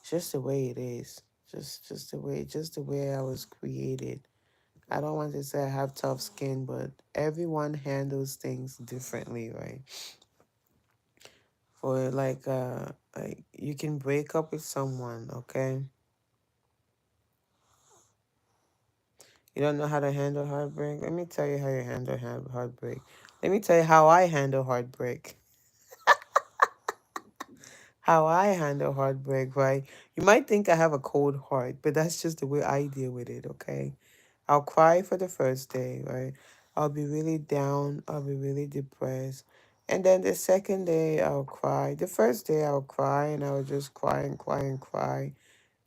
just the way it is. Just the way I was created. I don't want to say I have tough skin, but everyone handles things differently, right? For like you can break up with someone, okay? You don't know how to handle heartbreak? Let me tell you how you handle heartbreak. Let me tell you how I handle heartbreak. How I handle heartbreak, right? You might think I have a cold heart, but that's just the way I deal with it, okay? I'll cry for the first day, right? I'll be really down, I'll be really depressed. And then the second day, I'll cry. The first day, I'll cry and I'll just cry and cry and cry.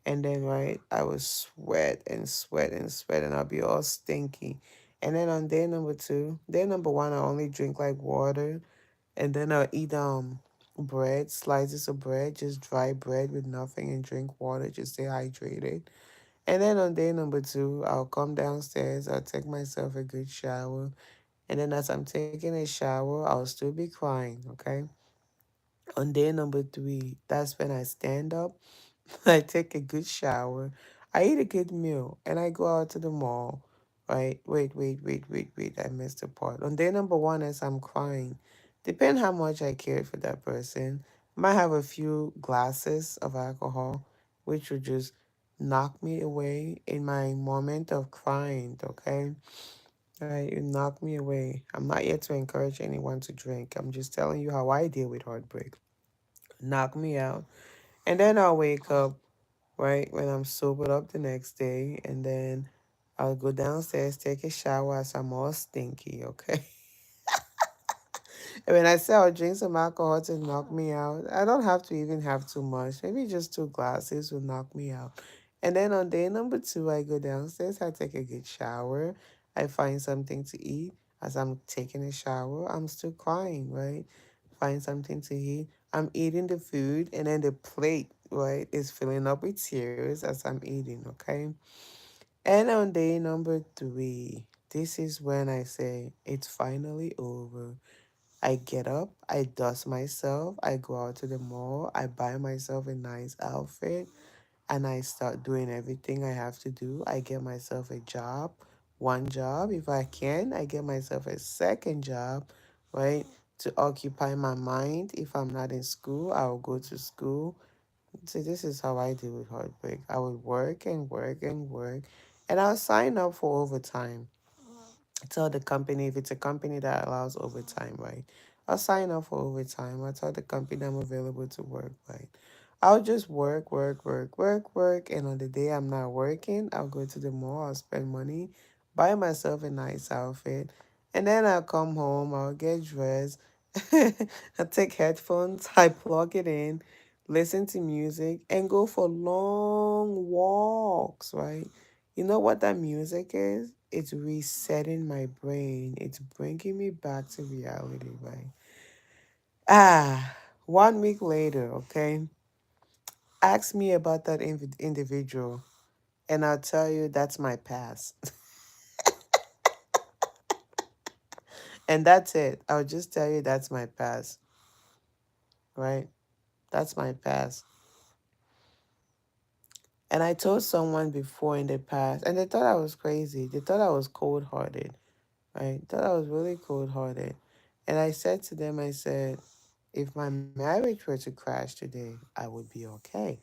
And then, right, I will sweat and sweat and sweat and I'll be all stinky. And then on day number two, day number one, I only drink like water. And then I'll eat bread, slices of bread, just dry bread with nothing and drink water, just stay hydrated. And then on day number two, I'll come downstairs, I'll take myself a good shower. And then as I'm taking a shower, I'll still be crying, okay? On day number three, that's when I stand up, I take a good shower, I eat a good meal, and I go out to the mall. Right? Wait. I missed a part. On day number one, as I'm crying, depend how much I cared for that person, I might have a few glasses of alcohol, which would just knock me away in my moment of crying, okay? Right, it knocked me away. I'm not here to encourage anyone to drink. I'm just telling you how I deal with heartbreak. Knock me out. And then I'll wake up, right, when I'm sobered up the next day. And then I'll go downstairs, take a shower as I'm all stinky, okay? And when I say I'll drink some alcohol to knock me out, I don't have to even have too much. Maybe just two glasses will knock me out. And then on day number two, I go downstairs, I take a good shower, I find something to eat. As I'm taking a shower, I'm still crying, right? Find something to eat. I'm eating the food, and then the plate, right, is filling up with tears as I'm eating, okay? And on day number three, this is when I say, it's finally over. I get up, I dust myself, I go out to the mall, I buy myself a nice outfit, and I start doing everything I have to do. I get myself a job, one job. If I can, I get myself a second job, right, to occupy my mind. If I'm not in school, I'll go to school. So this is how I deal with heartbreak. I would work and work and work, and I'll sign up for overtime. Tell the company, if it's a company that allows overtime, right? I'll sign up for overtime. I'll tell the company I'm available to work, right? I'll just work. And on the day I'm not working, I'll go to the mall, I'll spend money, buy myself a nice outfit, and then I'll come home, I'll get dressed, I take headphones, I plug it in, listen to music, and go for long walks, right? You know what that music is? It's resetting my brain. It's bringing me back to reality, right? Ah, 1 week later, okay? Ask me about that individual, and I'll tell you that's my past. And that's it. I'll just tell you that's my past, right? That's my past. And I told someone before in the past, and they thought I was crazy. They thought I was cold hearted, right? Thought I was really cold hearted. And I said to them, I said, if my marriage were to crash today, I would be okay.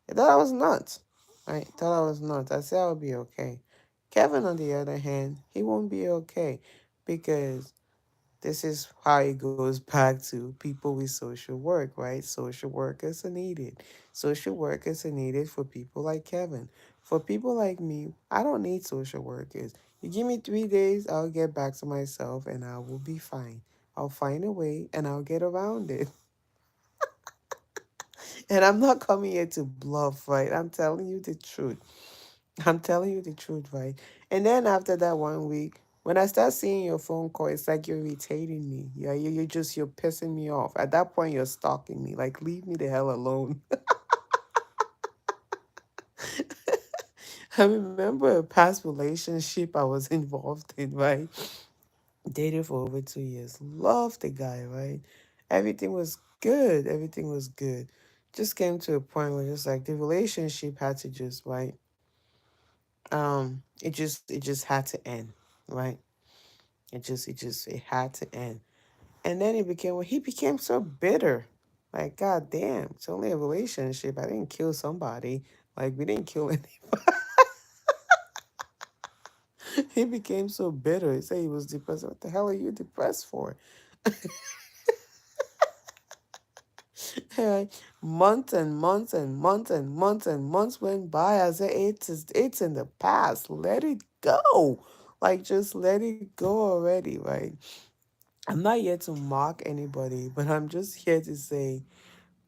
I thought I was nuts. Right? Thought I was nuts. I said I would be okay. Kevin, on the other hand, he won't be okay because this is how it goes back to people with social work, right? Social workers are needed. Social workers are needed for people like Kevin. For people like me, I don't need social workers. You give me 3 days, I'll get back to myself and I will be fine. I'll find a way and I'll get around it. And I'm not coming here to bluff, right? I'm telling you the truth. I'm telling you the truth, right? And then after that 1 week, when I start seeing your phone call, it's like you're irritating me. Yeah, you're pissing me off. At that point, you're stalking me. Like, leave me the hell alone. I remember a past relationship I was involved in, right? Dated for over 2 years. Loved the guy, right? Everything was good. Everything was good. Just came to a point where just like the relationship had to just, right? It just had to end, right? It had to end. And then he became so bitter. Like, god damn, it's only a relationship. I didn't kill somebody. Like, we didn't kill any. He became so bitter. He said he was depressed. What the hell are you depressed for? Like, months went by. I said, it's in the past. Let it go. Like, just let it go already, right? I'm not here to mock anybody, but I'm just here to say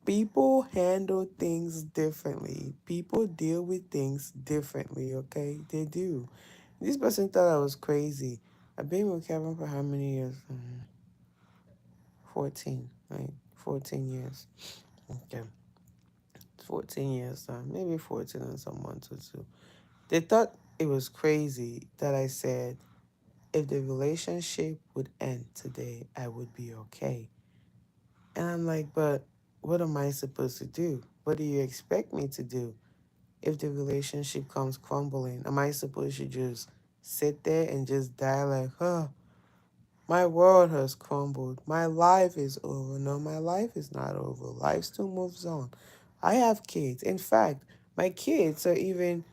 people handle things differently. People deal with things differently, okay? They do. This person thought I was crazy. I've been with Kevin for how many years? 14, right? 14 years. Okay. 14 years, maybe 14 and some months or two. They thought it was crazy that I said, if the relationship would end today, I would be okay. And I'm like, but what am I supposed to do? What do you expect me to do if the relationship comes crumbling? Am I supposed to just sit there and just die like, huh, my world has crumbled. My life is over. No, my life is not over. Life still moves on. I have kids. In fact, my kids are even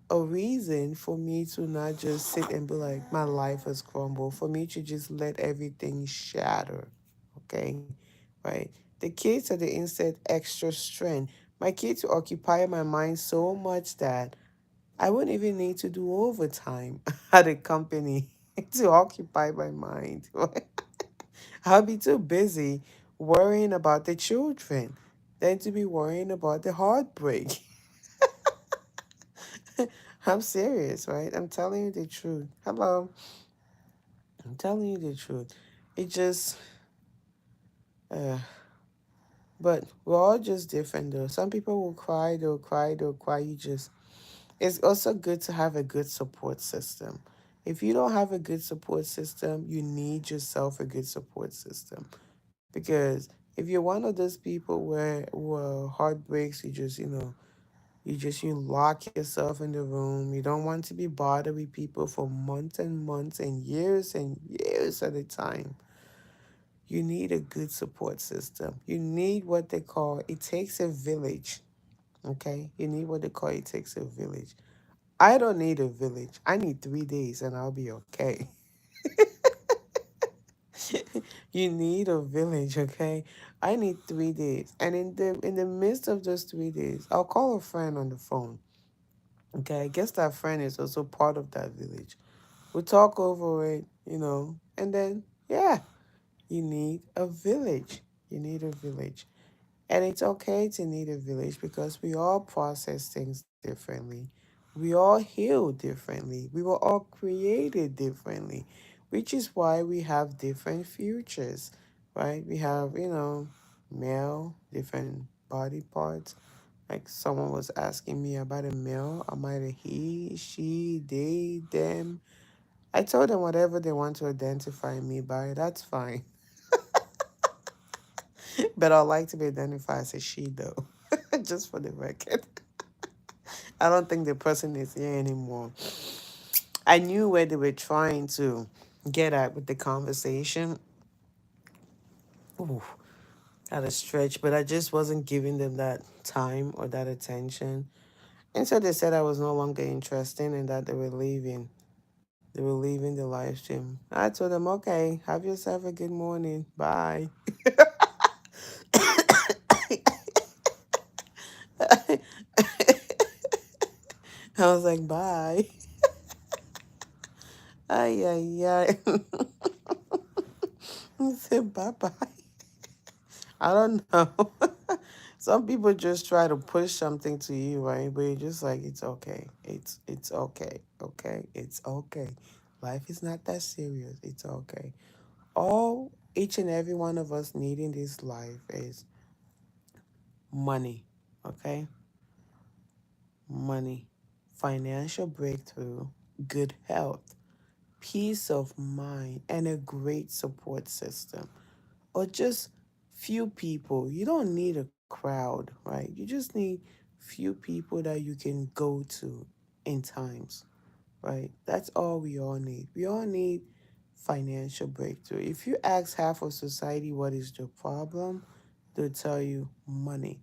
a reason for me to not just sit and be like, my life has crumbled, for me to just let everything shatter. Okay? Right? The kids are the instead extra strength. My kids occupy my mind so much that I wouldn't even need to do overtime at a company to occupy my mind. I'll be too busy worrying about the children than to be worrying about the heartbreak. I'm serious, right? I'm telling you the truth. Hello. I'm telling you the truth. It just, uh, but we're all just different though. Some people will cry, they'll cry, they'll cry. It's also good to have a good support system. If you don't have a good support system, you need yourself a good support system. Because if you're one of those people where heart breaks, you lock yourself in the room. You don't want to be bothered with people for months and years at a time. You need a good support system. You need what they call it takes a village. Okay? You need what they call it takes a village. I don't need a village. I need 3 days and I'll be okay. You need a village, okay? I need 3 days. And in the midst of those 3 days, I'll call a friend on the phone. Okay, I guess that friend is also part of that village. We'll talk over it, and then yeah, you need a village. You need a village. And it's okay to need a village because we all process things differently. We all heal differently. We were all created differently, which is why we have different futures, right? We have, male, different body parts. Like someone was asking me about a male. Am I a he, she, they, them? I told them whatever they want to identify me by, that's fine. But I'd like to be identified as a she, though, just for the record. I don't think the person is here anymore. I knew where they were trying to get at with the conversation. Ooh, at a stretch, but I just wasn't giving them that time or that attention. And so they said I was no longer interested and that they were leaving. They were leaving the live stream. I told them, okay, have yourself a good morning. Bye. I was like, bye. Ay, ay, ay. I said, bye bye. I don't know. Some people just try to push something to you, right? But you're just like, it's okay. It's okay. Okay. It's okay. Life is not that serious. It's okay. All each and every one of us need in this life is money. Okay? Money. Financial breakthrough, good health, peace of mind, and a great support system. Or just few people. You don't need a crowd, right? You just need few people that you can go to in times, right? That's all we all need. We all need financial breakthrough. If you ask half of society what is the problem, they'll tell you money.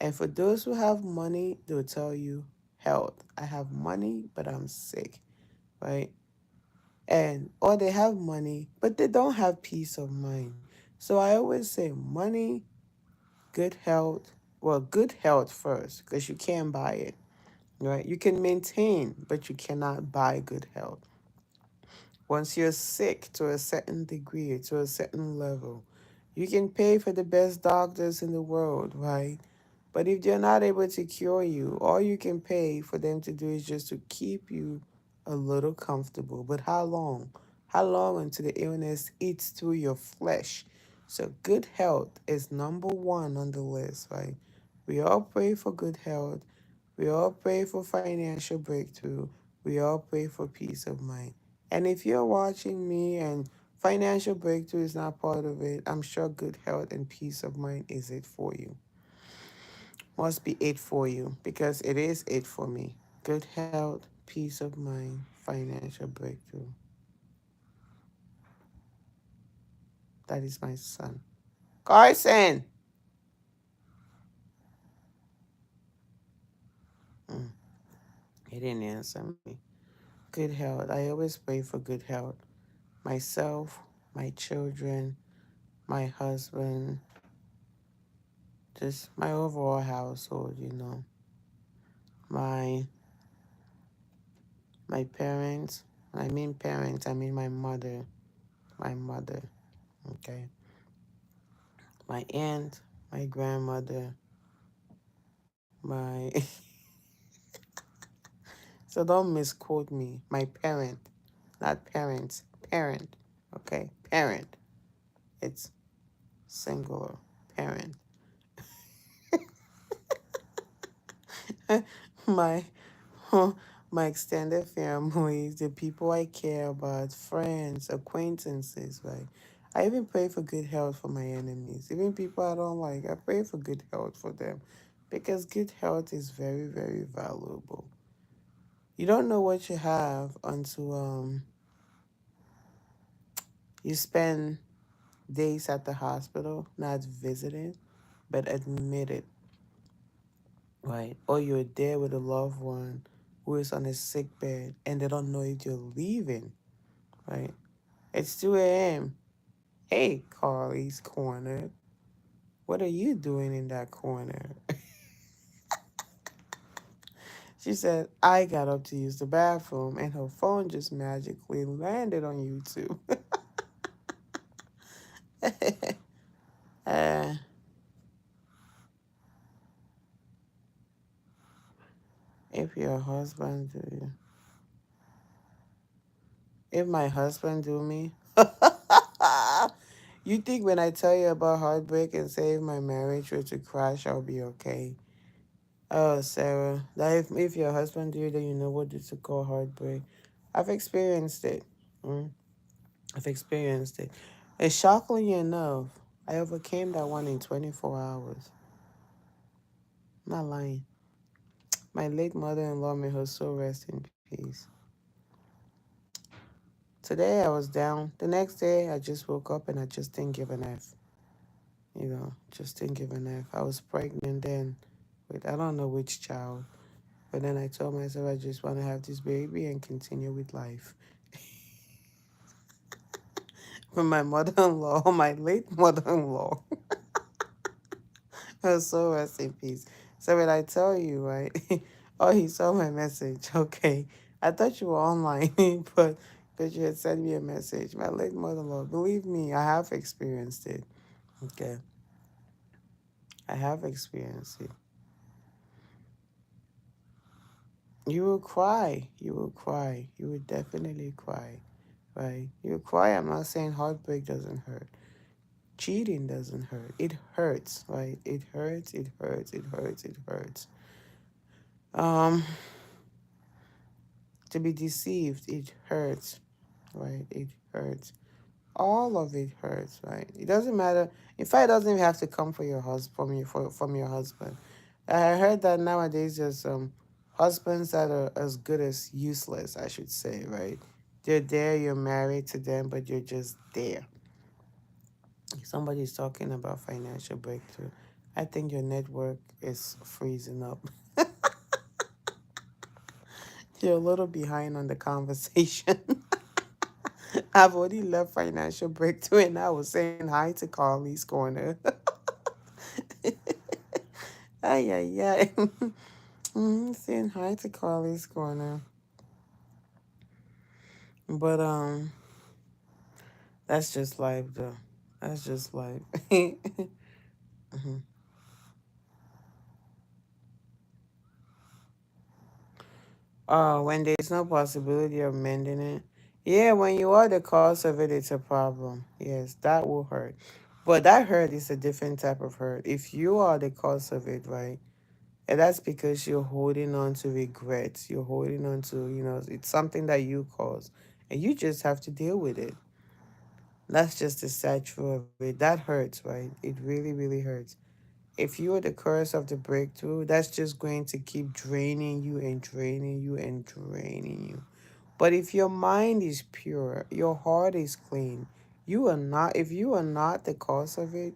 And for those who have money, they'll tell you health. I have money, but I'm sick, right? And or they have money, but they don't have peace of mind. So I always say money, good health. Well, good health first, because you can't buy it, right? You can maintain, but you cannot buy good health. Once you're sick to a certain degree, to a certain level, you can pay for the best doctors in the world, right? But if they're not able to cure you, all you can pay for them to do is just to keep you a little comfortable. But how long? How long until the illness eats through your flesh? So, good health is number one on the list, right? We all pray for good health. We all pray for financial breakthrough. We all pray for peace of mind. And if you're watching me and Financial breakthrough is not part of it. I'm sure good health and peace of mind is it for you. Must be it for you because it is it for me. Good health, peace of mind, financial breakthrough. That is my son. Carson! Mm, he didn't answer me. Good health. I always pray for good health. Myself, my children, my husband, just my overall household, My my parents. When I mean parents, I mean my mother. My mother. Okay. My aunt, my grandmother, my so don't misquote me. My parent, not parents. Parent. Okay. Parent. It's singular. Parent. my my extended family, the people I care about, friends, acquaintances, right? I even pray for good health for my enemies. Even people I don't like, I pray for good health for them. Because good health is very, very valuable. You don't know what you have until you spend days at the hospital, not visiting, but admitted, right? Or you're there with a loved one who is on a sick bed and they don't know if you're leaving, right? It's 2 a.m. Hey, Carly's corner. What are you doing in that corner? She said, I got up to use the bathroom and her phone just magically landed on YouTube. uh, if your husband do you. If my husband do me. You think when I tell you about heartbreak and say if my marriage were to crash, I'll be okay? Oh, Sarah, that if your husband do, then you know what it's to call heartbreak. I've experienced it. Mm, I've experienced it. And shockingly enough, I overcame that one in 24 hours. I'm not lying. My late mother-in-law, may her soul rest in peace. Today I was down. The next day I just woke up and I just didn't give an F. Just didn't give an F. I was pregnant then with I don't know which child. But then I told myself I just want to have this baby and continue with life. From my mother-in-law, my late mother-in-law. Her soul rest in peace. So when I tell you, right? Oh, he saw my message. Okay. I thought you were online, but because you had sent me a message. My late mother-in-law, believe me, I have experienced it. Okay. I have experienced it. You will cry. You will cry. You will definitely cry. Right? You will cry. I'm not saying heartbreak doesn't hurt. Cheating doesn't hurt. It hurts, right? It hurts, it hurts, it hurts, it hurts. Um, to be deceived, it hurts, right? It hurts. All of it hurts, right? It doesn't matter. In fact, it doesn't even have to come for your husband from your husband. I heard that nowadays there's husbands that are as good as useless, I should say, right? They're there, you're married to them, but you're just there. Somebody's talking about financial breakthrough. I think your network is freezing up. You're a little behind on the conversation. I've already left financial breakthrough and I was saying hi to Carly's corner. Ay, ay, ay. Saying hi to Carly's corner. But that's just life though. That's just life. Oh, when there's no possibility of mending it. Yeah, when you are the cause of it, it's a problem. Yes, that will hurt. But that hurt is a different type of hurt. If you are the cause of it, right? And that's because you're holding on to regrets. You're holding on to, it's something that you caused. And you just have to deal with it. That's just the sad truth of it. That hurts, right? It really, really hurts. If you are the curse of the breakthrough, that's just going to keep draining you and draining you and draining you. But if your mind is pure, your heart is clean, you are not, if you are not the cause of it,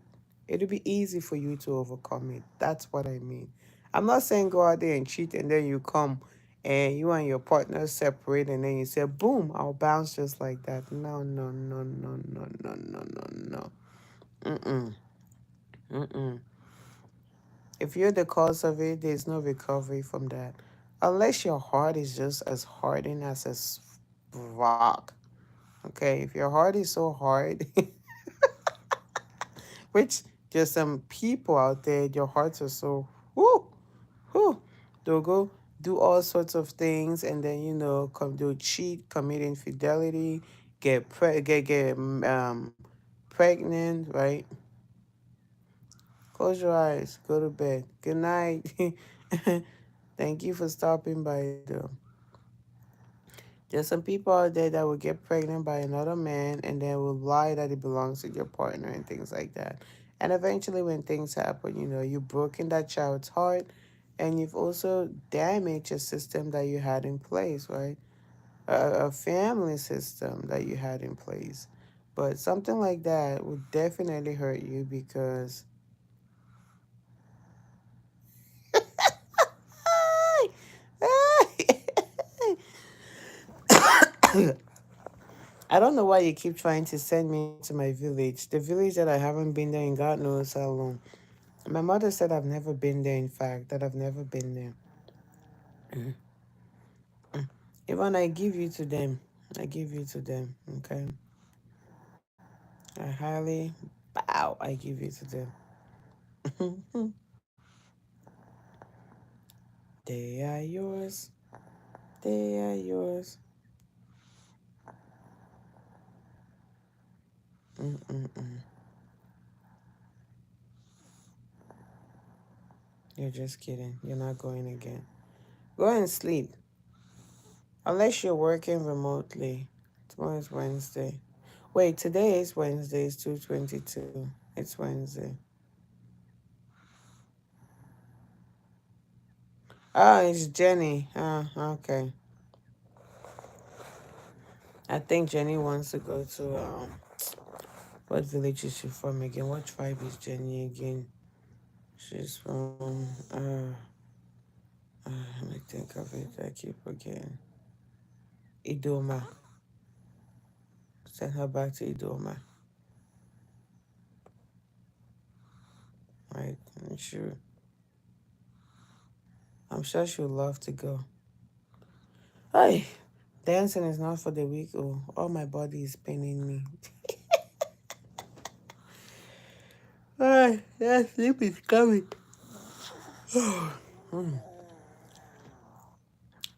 it'll be easy for you to overcome it. That's what I mean. I'm not saying go out there and cheat and then you come and you and your partner separate and then you say, boom, I'll bounce just like that. No, no, no, no, no, no, no, no, no. Mm-mm. Mm-mm. If you're the cause of it, there's no recovery from that. Unless your heart is just as hardened as rock. Okay, if your heart is so hard, which there's some people out there, your hearts are so, whoo, whoo, they'll go do all sorts of things and then, they'll cheat, commit infidelity, get pregnant, right? Close your eyes, go to bed. Good night. Thank you for stopping by, though. There's some people out there that will get pregnant by another man and then will lie that it belongs to your partner and things like that. And eventually, when things happen, you've broken that child's heart and you've also damaged a system that you had in place, right? A family system that you had in place. But something like that would definitely hurt you because. I don't know why you keep trying to send me to my village. The village that I haven't been there in God knows how long. My mother said I've never been there, in fact, that I've never been there. Even I give you to them. I give you to them, okay? I highly bow. I give you to them. They are yours. They are yours. Mm-mm-mm. You're just kidding. You're not going again. Go and sleep. Unless you're working remotely. Tomorrow is Wednesday. Wait, today is Wednesday. It's 2:22. It's Wednesday. Oh, it's Jenny. Okay. I think Jenny wants to go to what village is she from again? What tribe is Jenny again? She's from let me think of it. I keep forgetting. Idoma. Send her back to Idoma. Right? I'm sure she would love to go. Hi. Dancing is not for the weak. Oh, all my body is paining me. That sleep is coming.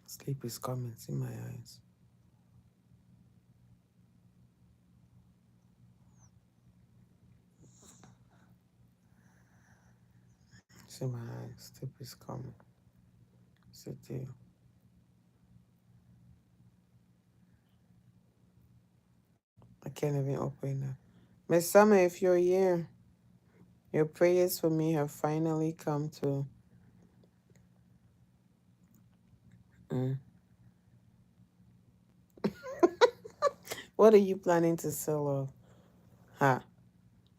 Sleep is coming. See my eyes. See my eyes. Sleep is coming. Sit there. I can't even open it. Miss Summer, if you're here, your prayers for me have finally come to. Mm. What are you planning to sell off? Ha.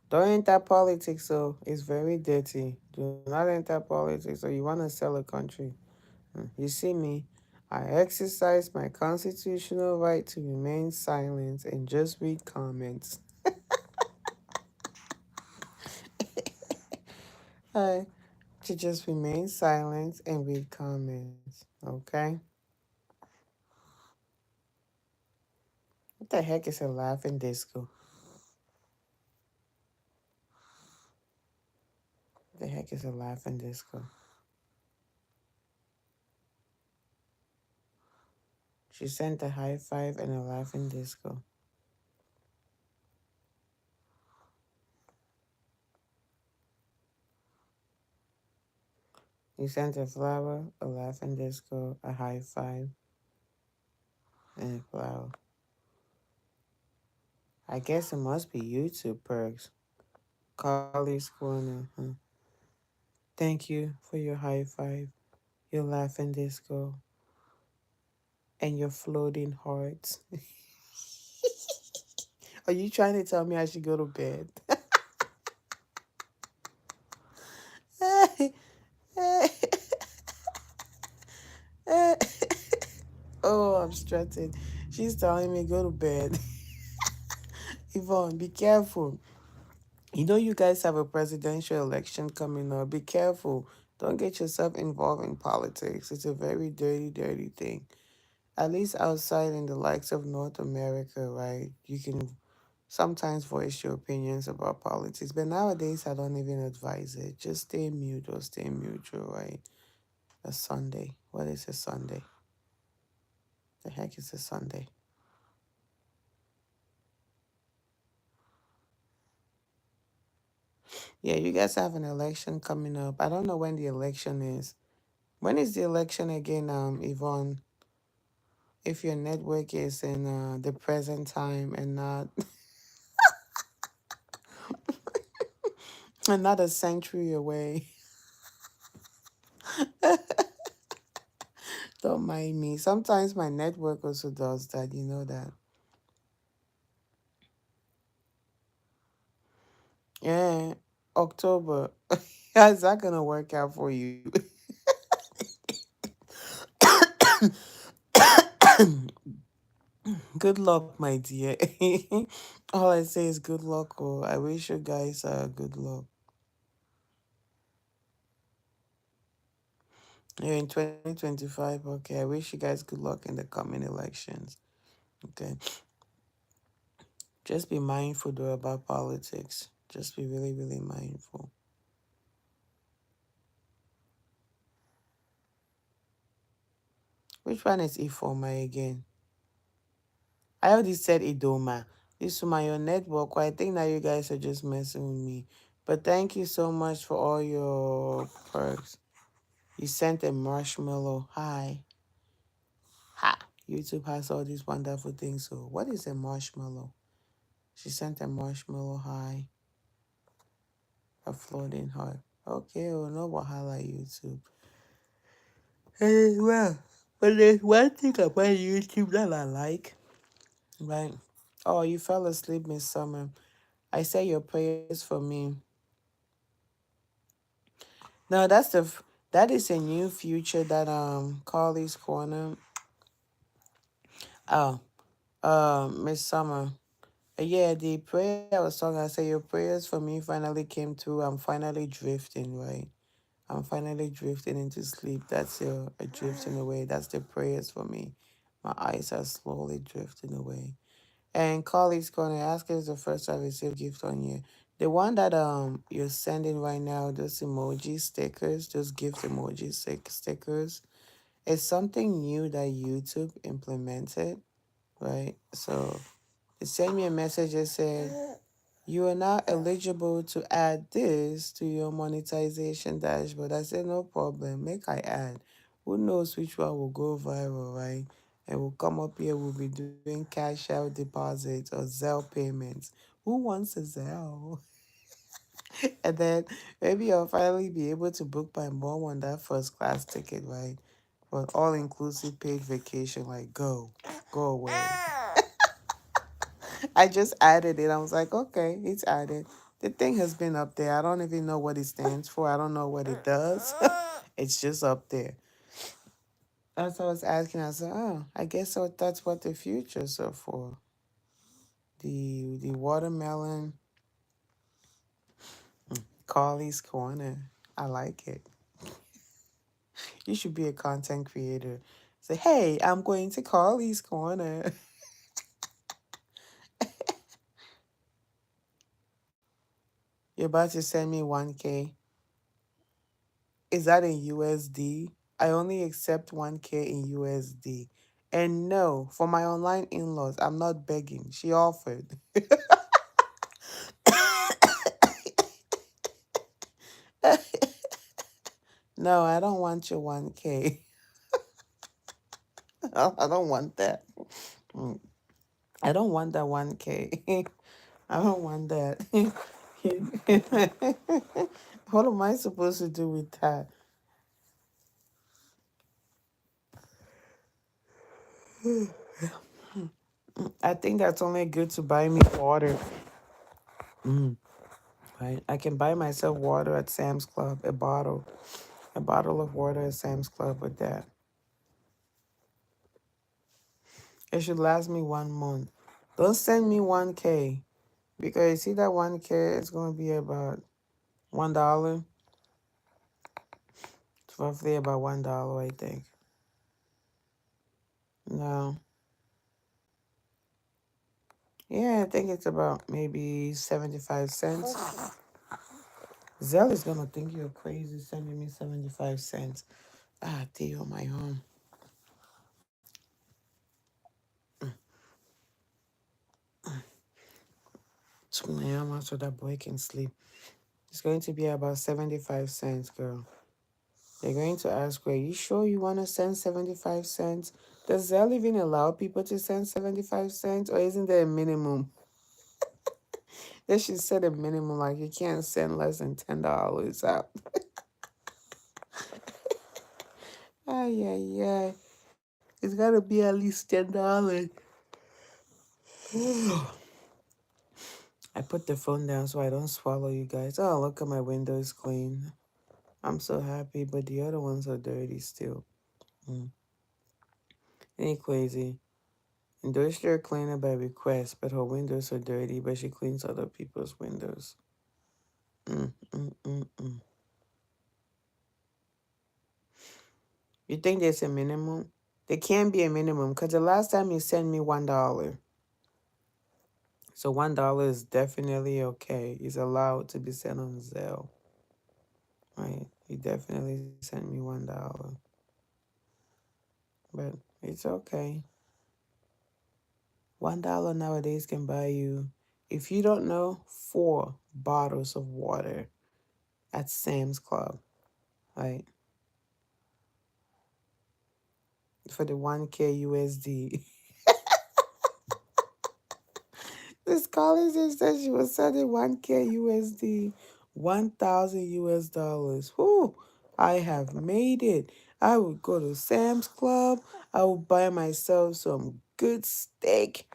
Don't enter politics, so it's very dirty. Do not enter politics, so you want to sell a country. You see me? I exercise my constitutional right to remain silent and just read comments. I to just remain silent and read comments. Okay? What the heck is a laughing disco? What the heck is a laughing disco? She sent a high five and a laughing disco. You sent a flower, a laughing disco, a high five, and a flower. I guess it must be YouTube perks. Carly's Corner. Thank you for your high five, your laughing disco, and your floating hearts. Are you trying to tell me I should go to bed? Oh, I'm stressing. She's telling me go to bed. Yvonne, be careful. You know you guys have a presidential election coming up. Be careful. Don't get yourself involved in politics. It's a very dirty, dirty thing. At least outside in the likes of North America, right? You can sometimes voice your opinions about politics. But nowadays, I don't even advise it. Just stay mute or stay neutral, right? A Sunday. What is a Sunday? The heck is a Sunday? Yeah, you guys have an election coming up. I don't know when the election is. When is the election again, Yvonne? If your network is in the present time and not and not a century away. Don't mind me. Sometimes my network also does that, you know that. Yeah, October. How's that gonna work out for you? Good luck, my dear. All I say is good luck. Oh, I wish you guys good luck. Yeah, in 2025. Okay, I wish you guys good luck in the coming elections. Okay, just be mindful though about politics. Just be really, really mindful. Which one is Ifoma again? I already said Idoma. This is my your network. I think that you guys are just messing with me. But thank you so much for all your perks. You sent a marshmallow. Hi. Ha. YouTube has all these wonderful things. So what is a marshmallow? She sent a marshmallow. Hi. A floating heart. Okay, well, no wahala YouTube. Well, but there's one thing about YouTube that I like, right? Oh, you fell asleep, Miss Summer. I say your prayers for me. No, that is a new future that Carly's Corner. Oh, Miss Summer. Yeah, the prayer I was talking. I said your prayers for me finally came through. I'm finally drifting, right? I'm finally drifting into sleep. That's your drifting away. That's the prayers for me. My eyes are slowly drifting away. And Carly's Corner, ask is the first time I received gift on you. The one that you're sending right now, those emoji stickers, those gift emoji stickers, it's something new that YouTube implemented, right? So it sent me a message that said, you are now eligible to add this to your monetization dashboard. I said, no problem. Make I add. Who knows which one will go viral, right? And we'll come up here, we'll be doing cash out deposits or Zelle payments. Who wants a Zelle? And then maybe I'll finally be able to book my mom on that first class ticket, right? For all inclusive paid vacation, like go away. I just added it. I was like, okay, it's added. The thing has been up there. I don't even know what it stands for. I don't know what it does. It's just up there. As I was asking, I said, oh, I guess so that's what the futures are for. The watermelon Carly's Corner. I like it. You should be a content creator. Say, hey, I'm going to Carly's Corner. You're about to send me 1K. Is that in USD? I only accept 1K in USD. And no, for my online in laws, I'm not begging. She offered. No, I don't want your 1K. I don't want that. Mm, I don't want that 1K. I don't want that. What am I supposed to do with that? I think that's only good to buy me water. Mm, right. I can buy myself water at Sam's Club, a bottle of water at Sam's Club with that. It should last me 1 month. Don't send me 1K because you see that 1K is going to be about $1. It's roughly about $1, I think. No. Yeah, I think it's about maybe 75 cents. Zell is going to think you're crazy sending me 75 cents. Ah, Theo, my home. Yeah, so that boy can sleep. It's going to be about 75 cents, girl. They're going to ask, are you sure you want to send 75 cents? Does Zelle even allow people to send 75 cents? Or isn't there a minimum? They should set a minimum, like you can't send less than $10 out. Ay, ay, ay. It's got to be at least $10. I put the phone down so I don't swallow you guys. Oh, look at my window is clean. I'm so happy, but the other ones are dirty still. Mm. Ain't crazy. Industrial cleaner by request, but her windows are dirty, but she cleans other people's windows. Mm, mm, mm, mm. You think there's a minimum? There can't be a minimum because the last time you sent me $1. So $1 is definitely okay. It's allowed to be sent on Zelle. Right? You definitely sent me $1. But it's okay. $1 nowadays can buy you, if you don't know, 4 bottles of water at Sam's Club. Right? For the 1K USD. This college just said she was sending 1K USD, 1,000 US dollars. Whew, I have made it. I would go to Sam's Club. I would buy myself some good steak.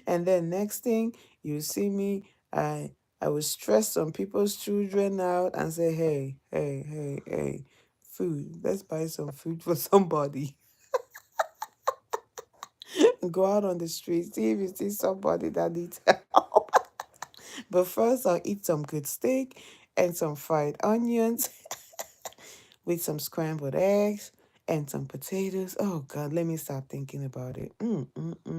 And then next thing you see me, I would stress some people's children out and say, hey, hey, hey, hey, food. Let's buy some food for somebody. Go out on the street, see if you see somebody that needs help. But first, I'll eat some good steak and some fried onions with some scrambled eggs and some potatoes. Oh, God, let me start thinking about it. Mm.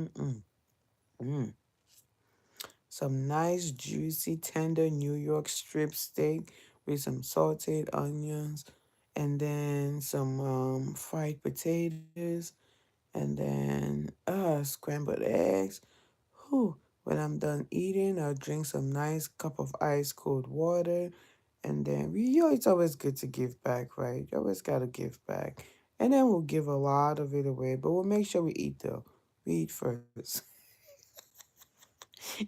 Some nice, juicy, tender New York strip steak with some sauteed onions and then some fried potatoes and then scrambled eggs. Whew. When I'm done eating, I'll drink some nice cup of ice cold water. And then it's always good to give back, right? You always gotta give back. And then we'll give a lot of it away, but we'll make sure we eat though. We eat first.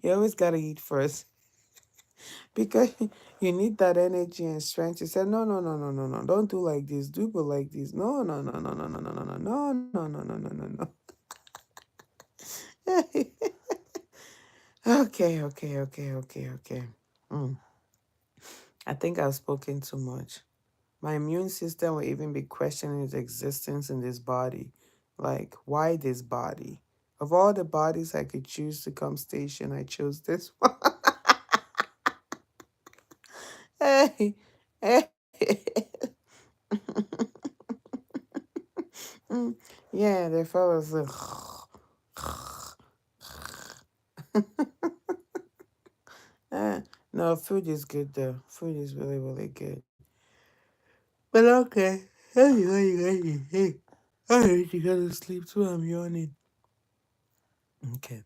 You always gotta eat first because you need that energy and strength to say, no, no, no, no, no, no, don't do like this, do but like this. No, no, no, no, no, no, no, no, no, no, no, no, no, no, no. Okay, okay, okay, okay, okay. Mm. I think I've spoken too much. My immune system will even be questioning its existence in this body. Like, why this body? Of all the bodies I could choose to come station, I chose this one. Hey, hey. Mm, yeah, they fell asleep. Eh, no, food is good though. Food is really, really good. But okay. Hey, hey, hey, hey. I need to go to sleep too. I'm yawning. Okay.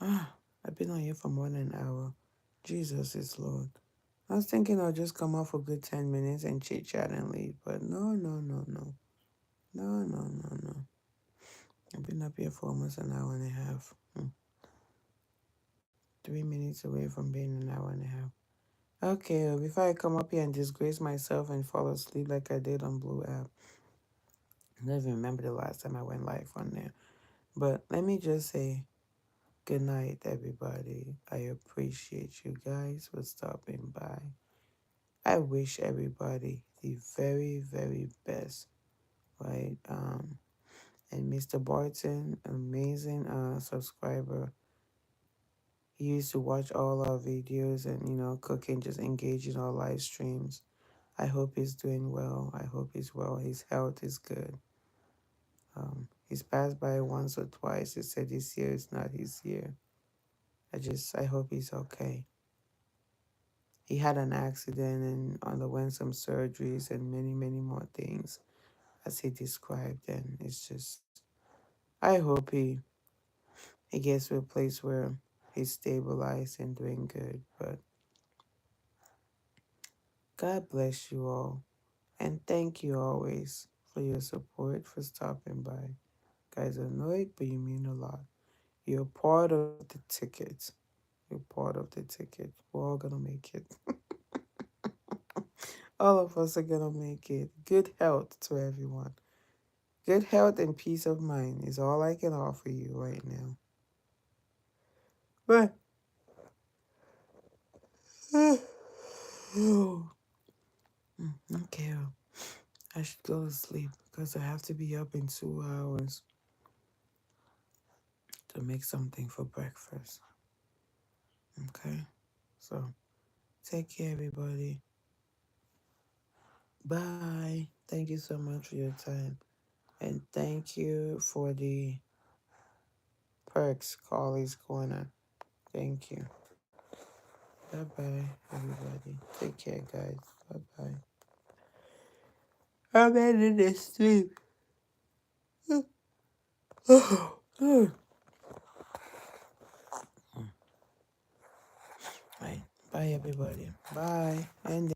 I've been on here for more than an hour. Jesus is Lord. I was thinking I'll just come out for a good 10 minutes and chit chat and leave, but no, no, no, no. No, no, no, no. I've been up here for almost an hour and a half. 3 minutes away from being an hour and a half. Okay, before I come up here and disgrace myself and fall asleep like I did on Blue app, I don't even remember the last time I went live on there. But let me just say good night, everybody. I appreciate you guys for stopping by. I wish everybody the very, very best, right? And Mr. Barton, amazing subscriber. He used to watch all our videos and, cooking, just engage in our live streams. I hope he's doing well. I hope he's well. His health is good. He's passed by once or twice. He said this year is not his year. I hope he's okay. He had an accident and underwent some surgeries and many, many more things as he described. And it's just, I hope he gets to a place where he's stabilized and doing good. But God bless you all. And thank you always for your support, for stopping by. Guys are annoyed, but you mean a lot. You're part of the ticket. You're part of the ticket. We're all gonna make it. All of us are gonna make it. Good health to everyone. Good health and peace of mind is all I can offer you right now. But oh, okay, I should go to sleep because I have to be up in 2 hours to make something for breakfast. Okay, so take care, everybody. Bye. Thank you so much for your time. And thank you for the perks, Carly's Corner. Thank you. Bye bye, everybody. Take care, guys. Bye bye. I'm ending this sleep. Right. Bye, everybody. Bye. And